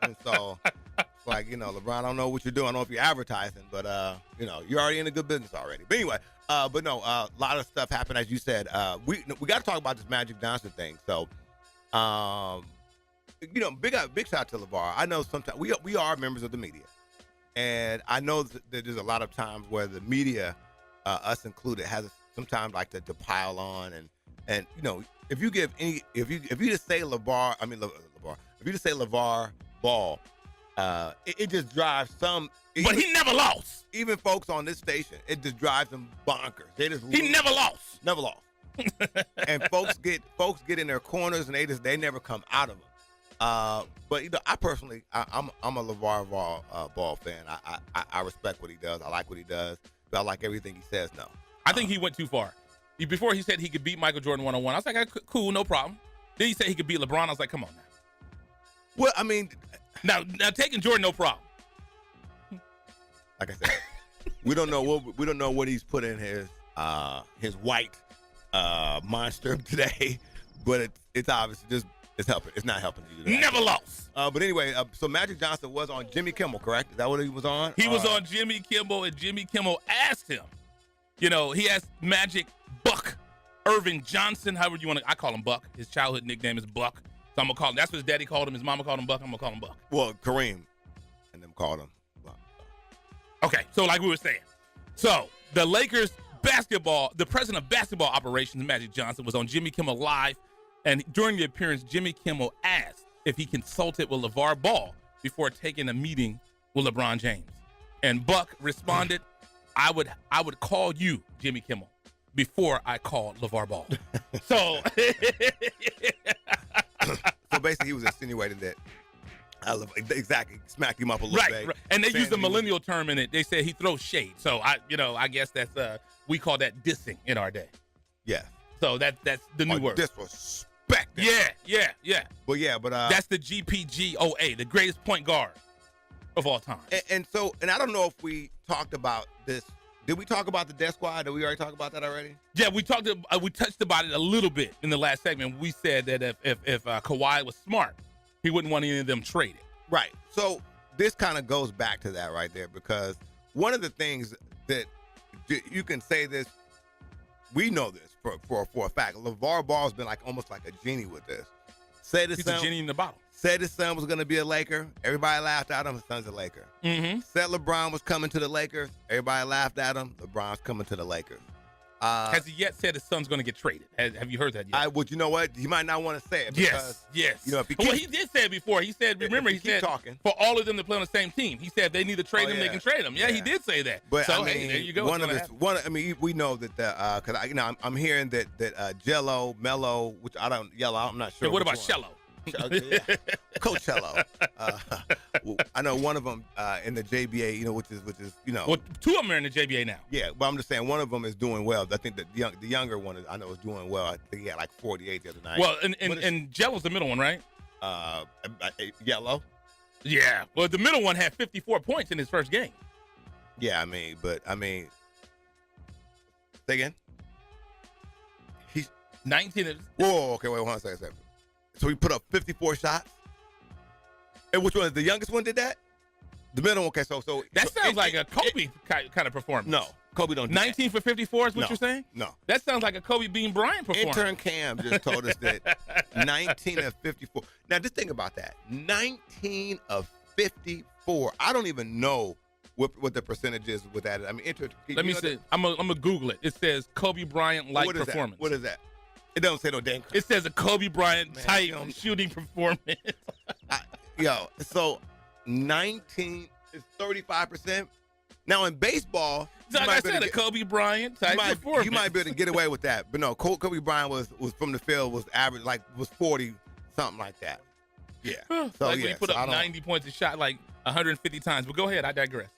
And so, it's like, LeBron, I don't know what you're doing. I don't know if you're advertising, but, you're already in a good business already. But anyway, a lot of stuff happened, as you said. We got to talk about this Magic Johnson thing. So, big shout out to LeVar. I know sometimes we are members of the media. And I know that there's a lot of times where the media, us included, has sometimes like to pile on and if you just say LeVar Ball, it just drives some. But he never lost. Even folks on this station, it just drives them bonkers. He never lost. Never lost. And folks get in their corners and they never come out of them. But I personally, I'm a LeVar Ball fan. I respect what he does. I like what he does. But I like everything he says now. I think he went too far. Before he said he could beat Michael Jordan 1-on-1, I was like, cool, no problem. Then he said he could beat LeBron. I was like, come on now. Well, I mean, now taking Jordan, no problem. Like I said, we don't know what he's put in his white monster today, but it's obviously just It's helping. It's not helping you. Never lost. But anyway, so Magic Johnson was on Jimmy Kimmel, correct? Is that what he was on? He was on Jimmy Kimmel, and Jimmy Kimmel asked him. He asked Magic Buck Irving Johnson, however you want to. I call him Buck. His childhood nickname is Buck, so I'm gonna call him. That's what his daddy called him. His mama called him Buck. I'm gonna call him Buck. Well, Kareem, and them called him Buck. Okay, so like we were saying, so the Lakers basketball, the president of basketball operations, Magic Johnson, was on Jimmy Kimmel Live. And during the appearance, Jimmy Kimmel asked if he consulted with LeVar Ball before taking a meeting with LeBron James. And Buck responded, I would call you, Jimmy Kimmel, before I called LeVar Ball. So basically he was insinuating that exactly smacked him up a little bit. Right. And they used the millennial term in it. They said he throws shade. So I guess that's we call that dissing in our day. Yeah. So that's the new word. Disrespect. Yeah. But that's the GPGOA, the greatest point guard of all time. And I don't know if we talked about this. Did we talk about the death squad? Did we already talk about that already? Yeah, we touched about it a little bit in the last segment. We said that if Kawhi was smart, he wouldn't want any of them traded. Right. So this kind of goes back to that right there, because one of the things that you can say this, we know this for a fact. LeVar Ball's been almost like a genie with this. He's a genie in the bottle. Said his son was going to be a Laker. Everybody laughed at him. His son's a Laker. Mm-hmm. Said LeBron was coming to the Lakers. Everybody laughed at him. LeBron's coming to the Lakers. Has he yet said his son's going to get traded? Have you heard that yet? Well, you know what? He might not want to say it. Because, yes. If he did say it before. He said, remember, he said talking. For all of them to play on the same team. He said if they need to trade him, they can trade him. Yeah, he did say that. But so, hey, there you go. We know that because I'm hearing that Jello, Mello, which I'm not sure. Hey, what about Shello? Coachello. I know one of them in the JBA, which is Well, two of them are in the JBA now. Yeah, but I'm just saying one of them is doing well. I think that the younger one I know is doing well. I think he had 48 the other night. Well, and Jello's the middle one, right? Yellow. Yeah. Well, the middle one had 54 points in his first game. Yeah, say again. He's 19. Whoa, okay, wait, hold on a second. So he put up 54 shots. And which one? The youngest one did that? The middle one. Okay, so that sounds like a Kobe kind of performance. No, Kobe don't do 19 for 54 is what you're saying? No. That sounds like a Kobe Bean Bryant performance. Intern Cam just told us that 19 of 54. Now, just think about that. 19 of 54. I don't even know what the percentage is with that. Let me see. I'm gonna Google it. It says Kobe Bryant-like performance. What is that? It doesn't say no damn. It says a Kobe Bryant type shooting performance. So 19 is 35%. Now in baseball, like I said, a Kobe Bryant type performance. You might be able to get away with that, but no, Kobe Bryant was from the field was average was 40 something like that. Yeah. So when he put up 90 points a shot 150 times. But go ahead, I digress.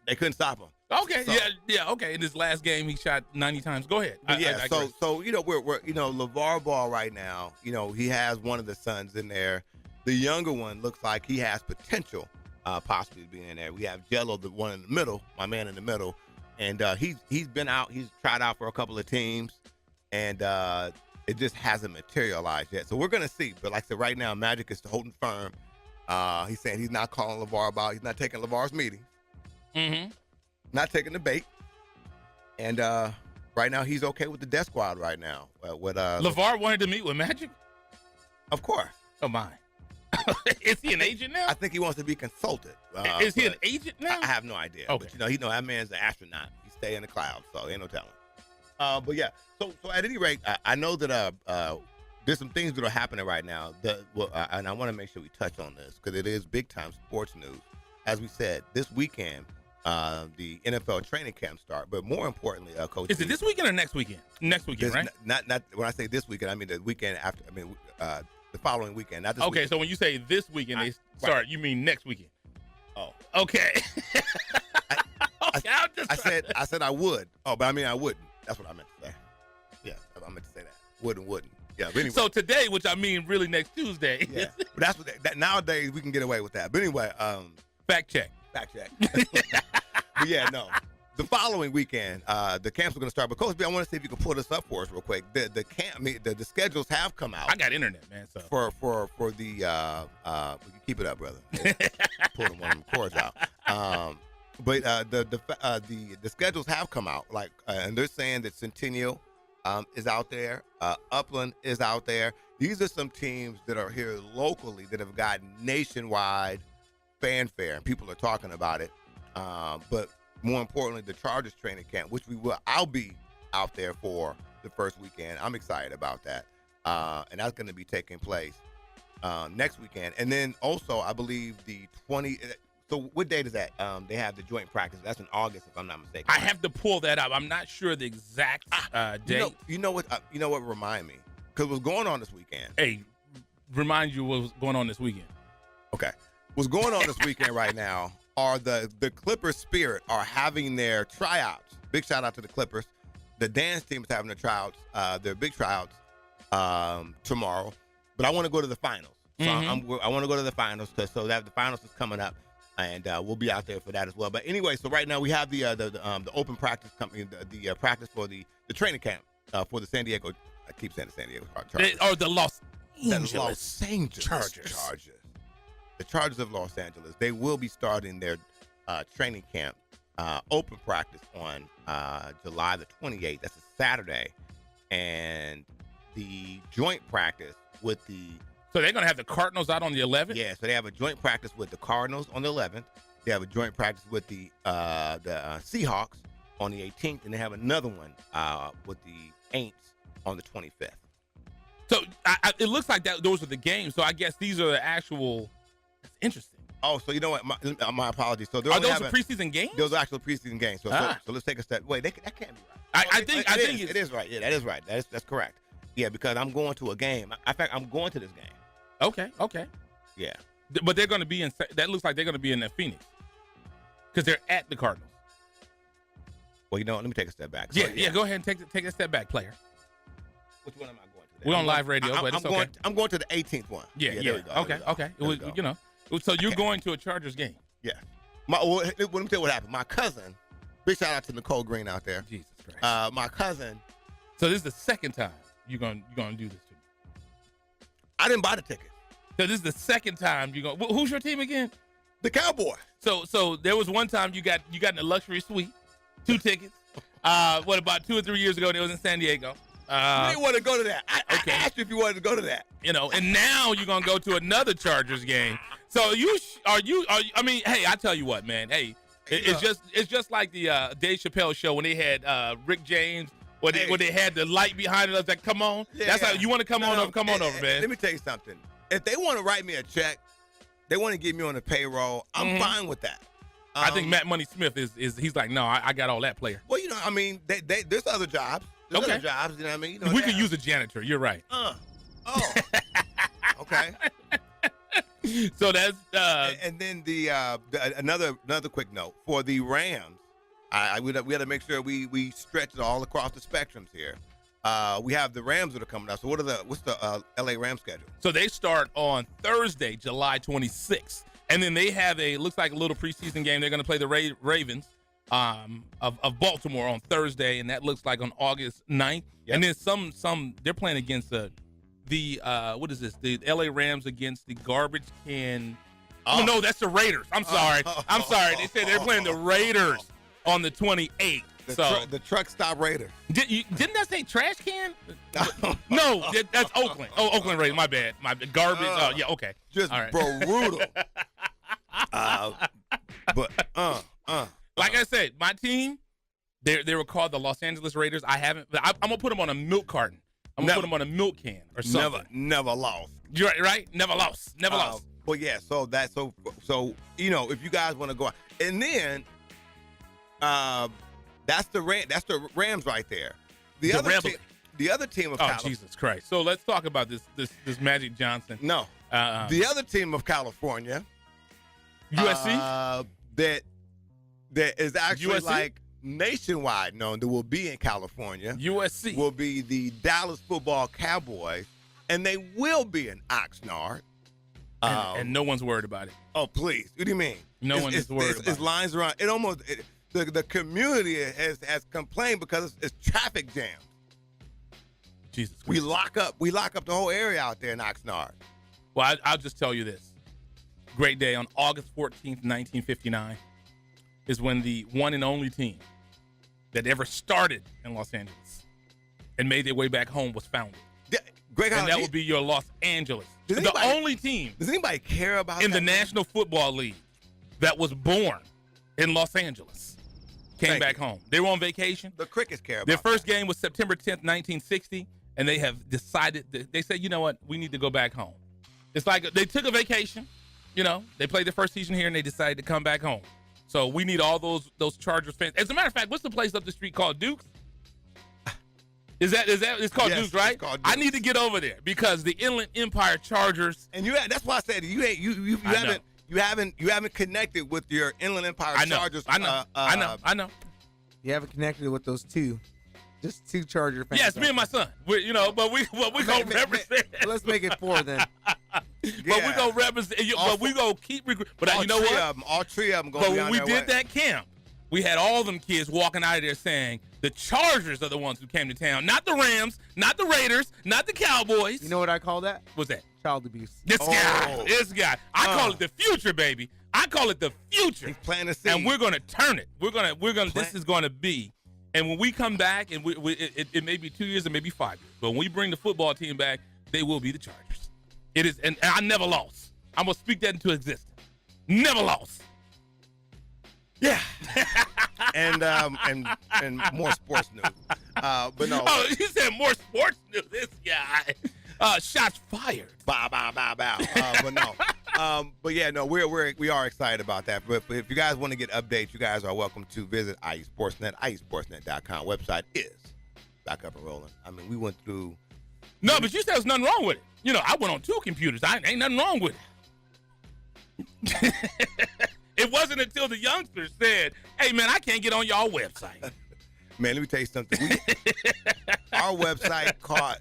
They couldn't stop him. Okay, yeah, okay. In his last game, he shot 90 times. Go ahead. We're LeVar Ball right now. He has one of the sons in there. The younger one looks like he has potential, possibly to be in there. We have Jello, the one in the middle, my man in the middle, and he's been out. He's tried out for a couple of teams, and it just hasn't materialized yet. So we're gonna see. But like I said, right now, Magic is holding firm. He's saying he's not calling LeVar about. He's not taking LeVar's meeting. Mm-hmm. Not taking the bait. And right now he's okay with the death squad right now. LeVar wanted to meet with Magic? Of course. Oh, my. Is he an agent now? I think he wants to be consulted. Is he an agent now? I have no idea. Okay. But that man's an astronaut. He stay in the clouds, so ain't no telling. But yeah, so at any rate, I know that there's some things that are happening right now. And I want to make sure we touch on this because it is big time sports news. As we said, this weekend, the NFL training camp start. But more importantly, Coach, is it this weekend or next weekend? Next weekend, right? Not when I say this weekend, I mean the weekend after. The following weekend. Not this okay, weekend. So when you say this weekend, they start. Right. You mean next weekend? Oh, okay. I said I would. Oh, but I mean I wouldn't. That's what I meant to say. Yeah, I meant to say that. Wouldn't. Yeah. But anyway. So today, which I mean really next Tuesday. Yeah. But that's what that nowadays we can get away with that. But anyway, fact check. But yeah, no. the following weekend, the camps are going to start. But Coach B, I want to see if you can pull this up for us real quick. The camp, the schedules have come out. I got internet, man. So for the we can keep it up, brother. Pulling one of the cords out. But the schedules have come out, and they're saying that Centennial is out there, Upland is out there. These are some teams that are here locally that have gotten nationwide fanfare, and people are talking about it. But more importantly, the Chargers training camp, which I'll be out there for the first weekend. I'm excited about that, and that's going to be taking place next weekend. And then also, I believe the 20. So what date is that? They have the joint practice. That's in August, if I'm not mistaken. I have to pull that up. I'm not sure the exact date. You know what? Remind me, because what's going on this weekend? Hey, remind you what's going on this weekend. Okay, what's going on this weekend right now are the Clippers Spirit are having their tryouts. Big shout out to the Clippers. The dance team is having their tryouts, their big tryouts tomorrow. But I want to go to the finals. So I want to go to the finals the finals is coming up. And we'll be out there for that as well. But anyway, so right now we have the open practice company, the practice for the training camp for the San Diego. I keep saying the San Diego Chargers. Or the Los Angeles Chargers. The Chargers of Los Angeles. They will be starting their training camp open practice on July the 28th. That's a Saturday, and the joint practice with the. So they're going to have the Cardinals out on the 11th? Yeah, so they have a joint practice with the Cardinals on the 11th. They have a joint practice with the Seahawks on the 18th, and they have another one with the Aints on the 25th. So it looks like those are the games. So I guess these are the actual. That's interesting. Oh, so you know what? My apologies. So are those the preseason games? Those are actual preseason games. So let's take a step. Wait, that can't be right. I think it is right. Yeah, that is right. That's correct. Yeah, because I'm going to a game. In fact, I'm going to this game. Okay. Yeah. But they're going to be in. That looks like they're going to be in Phoenix because they're at the Cardinals. Well, let me take a step back. So, yeah. Go ahead and take a step back, player. Which one am I going to? We're on live radio, but it's okay. I'm going to the 18th one. Yeah. There we go. Okay. So you're going to a Chargers game? Yeah. Let me tell you what happened. My cousin. Big shout out to Nicole Green out there. Jesus Christ. My cousin. So this is the second time you're going to do this to me. I didn't buy the ticket. So this is the second time you're going. Who's your team again? The Cowboys. So there was one time you got in a luxury suite, 2 tickets. About 2 or 3 years ago? It was in San Diego. You didn't want to go to that. I asked you if you wanted to go to that. And now you're gonna go to another Chargers game. So I mean, hey, I tell you what, man. Hey, it's just like the Dave Chappelle show when they had Rick James. When they had the light behind it, I was like, come on. That's how you want to come on over, man. Let me tell you something. If they want to write me a check, they want to get me on the payroll, I'm fine with that. I think Matt Money Smith he's like, no, I got all that, player. Well, I mean, there's other jobs. There's other jobs, you know what I mean? We could use a janitor. You're right. Okay. So that's and then another quick note for the Rams. We got to make sure we stretch it all across the spectrums here. We have the Rams that are coming up. So what's the LA Rams schedule? So they start on Thursday, July 26th, and then they have looks like a little preseason game. They're going to play the Ravens of Baltimore on Thursday, and that looks like on August 9th. Yep. And then some they're playing against the what is this? The LA Rams against the garbage can. Oh no, that's the Raiders. I'm sorry. They said they're playing the Raiders on the 28th. The truck stop Raider. Didn't that say trash can? No, that's Oakland. Oh, Oakland Raiders. My bad. Garbage. Yeah, okay. Just all right. brutal. Like I said, my team, they were called the Los Angeles Raiders. I'm gonna put them on a milk carton. I'm gonna put them on a milk can or something. Never lost. You're right. Never lost. Well, yeah. So if you guys want to go out, and then that's the Rams right there. The other team of California. Jesus Christ. So let's talk about this Magic Johnson. No. The other team of California. USC? That is actually USC? like nationwide known that will be in California. USC. Will be the Dallas Football Cowboys, and they will be in Oxnard. And no one's worried about it. Oh, please. What do you mean? No one is worried about it. It's lines around. the community has complained because it's traffic jam. Jesus Christ. We lock up the whole area out there in Oxnard. Well, I'll just tell you this. Great day on August 14th, 1959 is when the one and only team that ever started in Los Angeles and made their way back home was founded. And that would be your Los Angeles. The only team. Does anybody care about in the National Football League that was born in Los Angeles came back home. They were on vacation. The Crickets care about Their first game was September 10th, 1960, and they have decided they said, you know what, we need to go back home. It's like they took a vacation, they played their first season here and they decided to come back home. So we need all those Chargers fans. As a matter of fact, what's the place up the street called Duke's? Is that it's called Duke's, right? It's called Duke's. I need to get over there because the Inland Empire Chargers. And that's why I said you haven't connected with your Inland Empire Chargers. I know. You haven't connected with those two. Just two Charger fans. Yes, me and my son. But we gonna represent. Let's make it 4 then. But we gonna represent. But we gonna keep recruiting. But you know what? All three of them But when we did that camp, we had all them kids walking out of there saying the Chargers are the ones who came to town, not the Rams, not the Raiders, not the Cowboys. You know what I call that? What's that? Child abuse. This guy. I call it the future, baby. I call it the future. He's planting a seed. And we're gonna turn it. We're gonna. This is gonna be. And when we come back, and it may be 2 years, it may be 5 years, but when we bring the football team back, they will be the Chargers. It is, and I never lost. I'm gonna speak that into existence. Never lost. Yeah. and more sports news. But no. Oh, you said more sports news. This guy. Shots fired. Bow, bow, bow, bow. But no. But yeah, no, we are excited about that. But if you guys want to get updates, you guys are welcome to visit IE Sportsnet. IESportsnet.com website is back up and rolling. I mean, we went through. No, but you said there's nothing wrong with it. I went on 2 computers. Ain't nothing wrong with it. It wasn't until the youngsters said, "Hey, man, I can't get on y'all website." Man, let me tell you something. Our website caught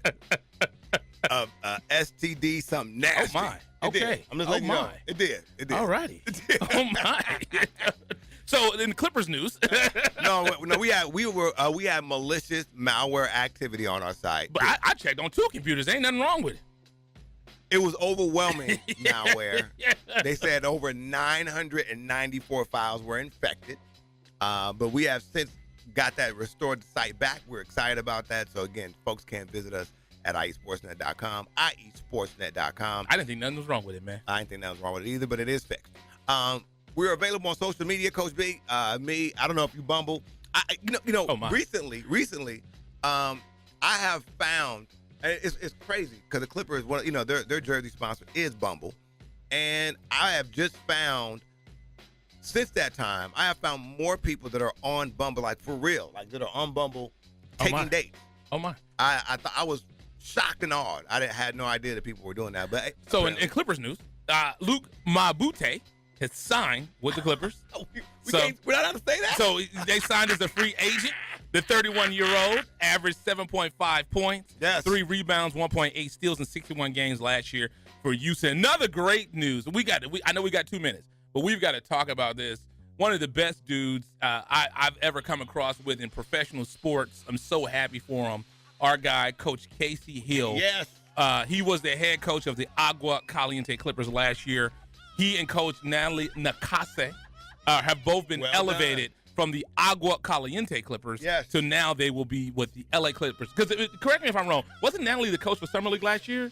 STD something nasty. Oh my. It Okay. Did. I'm just letting you know. It did. All righty. Oh my. So in Clippers news. no, we had malicious malware activity on our site. But I checked on 2 computers. Ain't nothing wrong with it. It was overwhelming malware. They said over 994 files were infected. But we have since got that restored the site back. We're excited about that. So again, folks can visit us at IESportsnet.com, IESportsnet.com. I didn't think nothing was wrong with it, man. I didn't think nothing was wrong with it either, but it is fixed. We're available on social media, Coach B. Me, I don't know if you Bumble. Recently, I have found it's crazy because the Clippers, their jersey sponsor is Bumble, and I have just found since that time I have found more people that are on Bumble, like for real, like that are on Bumble taking dates. Oh my! I thought I was shocked and awed. I had no idea that people were doing that. But so in Clippers news, Luke Mabute has signed with the Clippers. We're not allowed to say that. So they signed as a free agent. The 31-year-old averaged 7.5 points, 3 rebounds, 1.8 steals in 61 games last year for Houston. Another great news. I know we got 2 minutes, but we've got to talk about this. One of the best dudes I've ever come across with in professional sports. I'm so happy for him. Our guy, Coach Casey Hill. Yes. He was the head coach of the Agua Caliente Clippers last year. He and Coach Natalie Nakase have both been elevated from the Agua Caliente Clippers to now they will be with the LA Clippers. Because correct me if I'm wrong, wasn't Natalie the coach for Summer League last year?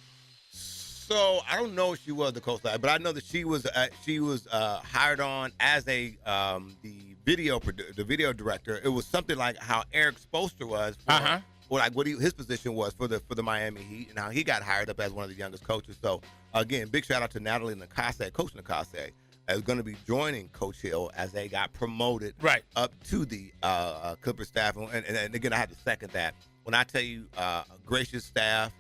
So I don't know if she was the coach, but I know that she was hired on as the video director. It was something like how Eric Spoelstra was. What his position was for the Miami Heat, and how he got hired up as one of the youngest coaches. So again, big shout out to Natalie Nakase, Coach Nakase, is going to be joining Coach Hill as they got promoted up to the Clipper staff. And again, I have to second that. When I tell you, gracious staff,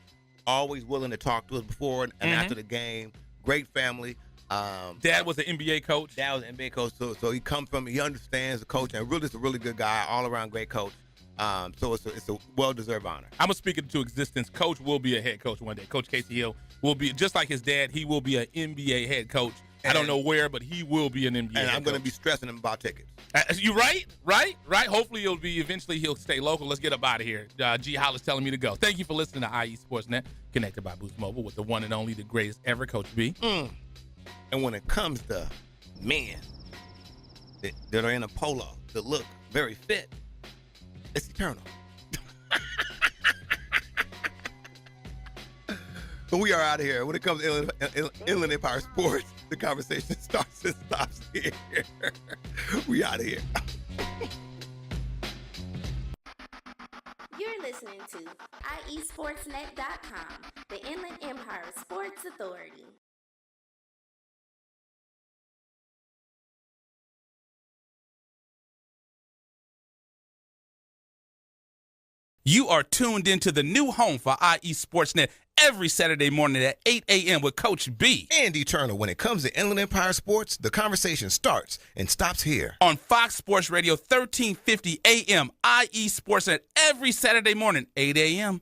always willing to talk to us before and after the game, great family. Dad was an NBA coach. Dad was an NBA coach, so he understands the coach, and really just a really good guy, all around great coach. So it's a well-deserved honor. I'm going to speak it into existence. Coach will be a head coach one day. Coach Casey Hill will be, just like his dad, he will be an NBA head coach I don't know where, but he will be an NBA. And I'm going to be stressing him about tickets. You right? Hopefully eventually he'll stay local. Let's get up out of here. G. Hollis telling me to go. Thank you for listening to IE Sportsnet, connected by Boost Mobile with the one and only, the greatest ever, Coach B. And when it comes to men that are in a polo that look very fit, it's eternal. But we are out of here. When it comes to Inland Empire Sports, the conversation starts and stops here. We out of here. You're listening to IESportsNet.com, the Inland Empire Sports Authority. You are tuned into the new home for IE Sportsnet every Saturday morning at 8 a.m. with Coach B. And Eternal. When it comes to Inland Empire Sports, the conversation starts and stops here. On Fox Sports Radio 1350 AM, IE Sportsnet every Saturday morning, 8 a.m.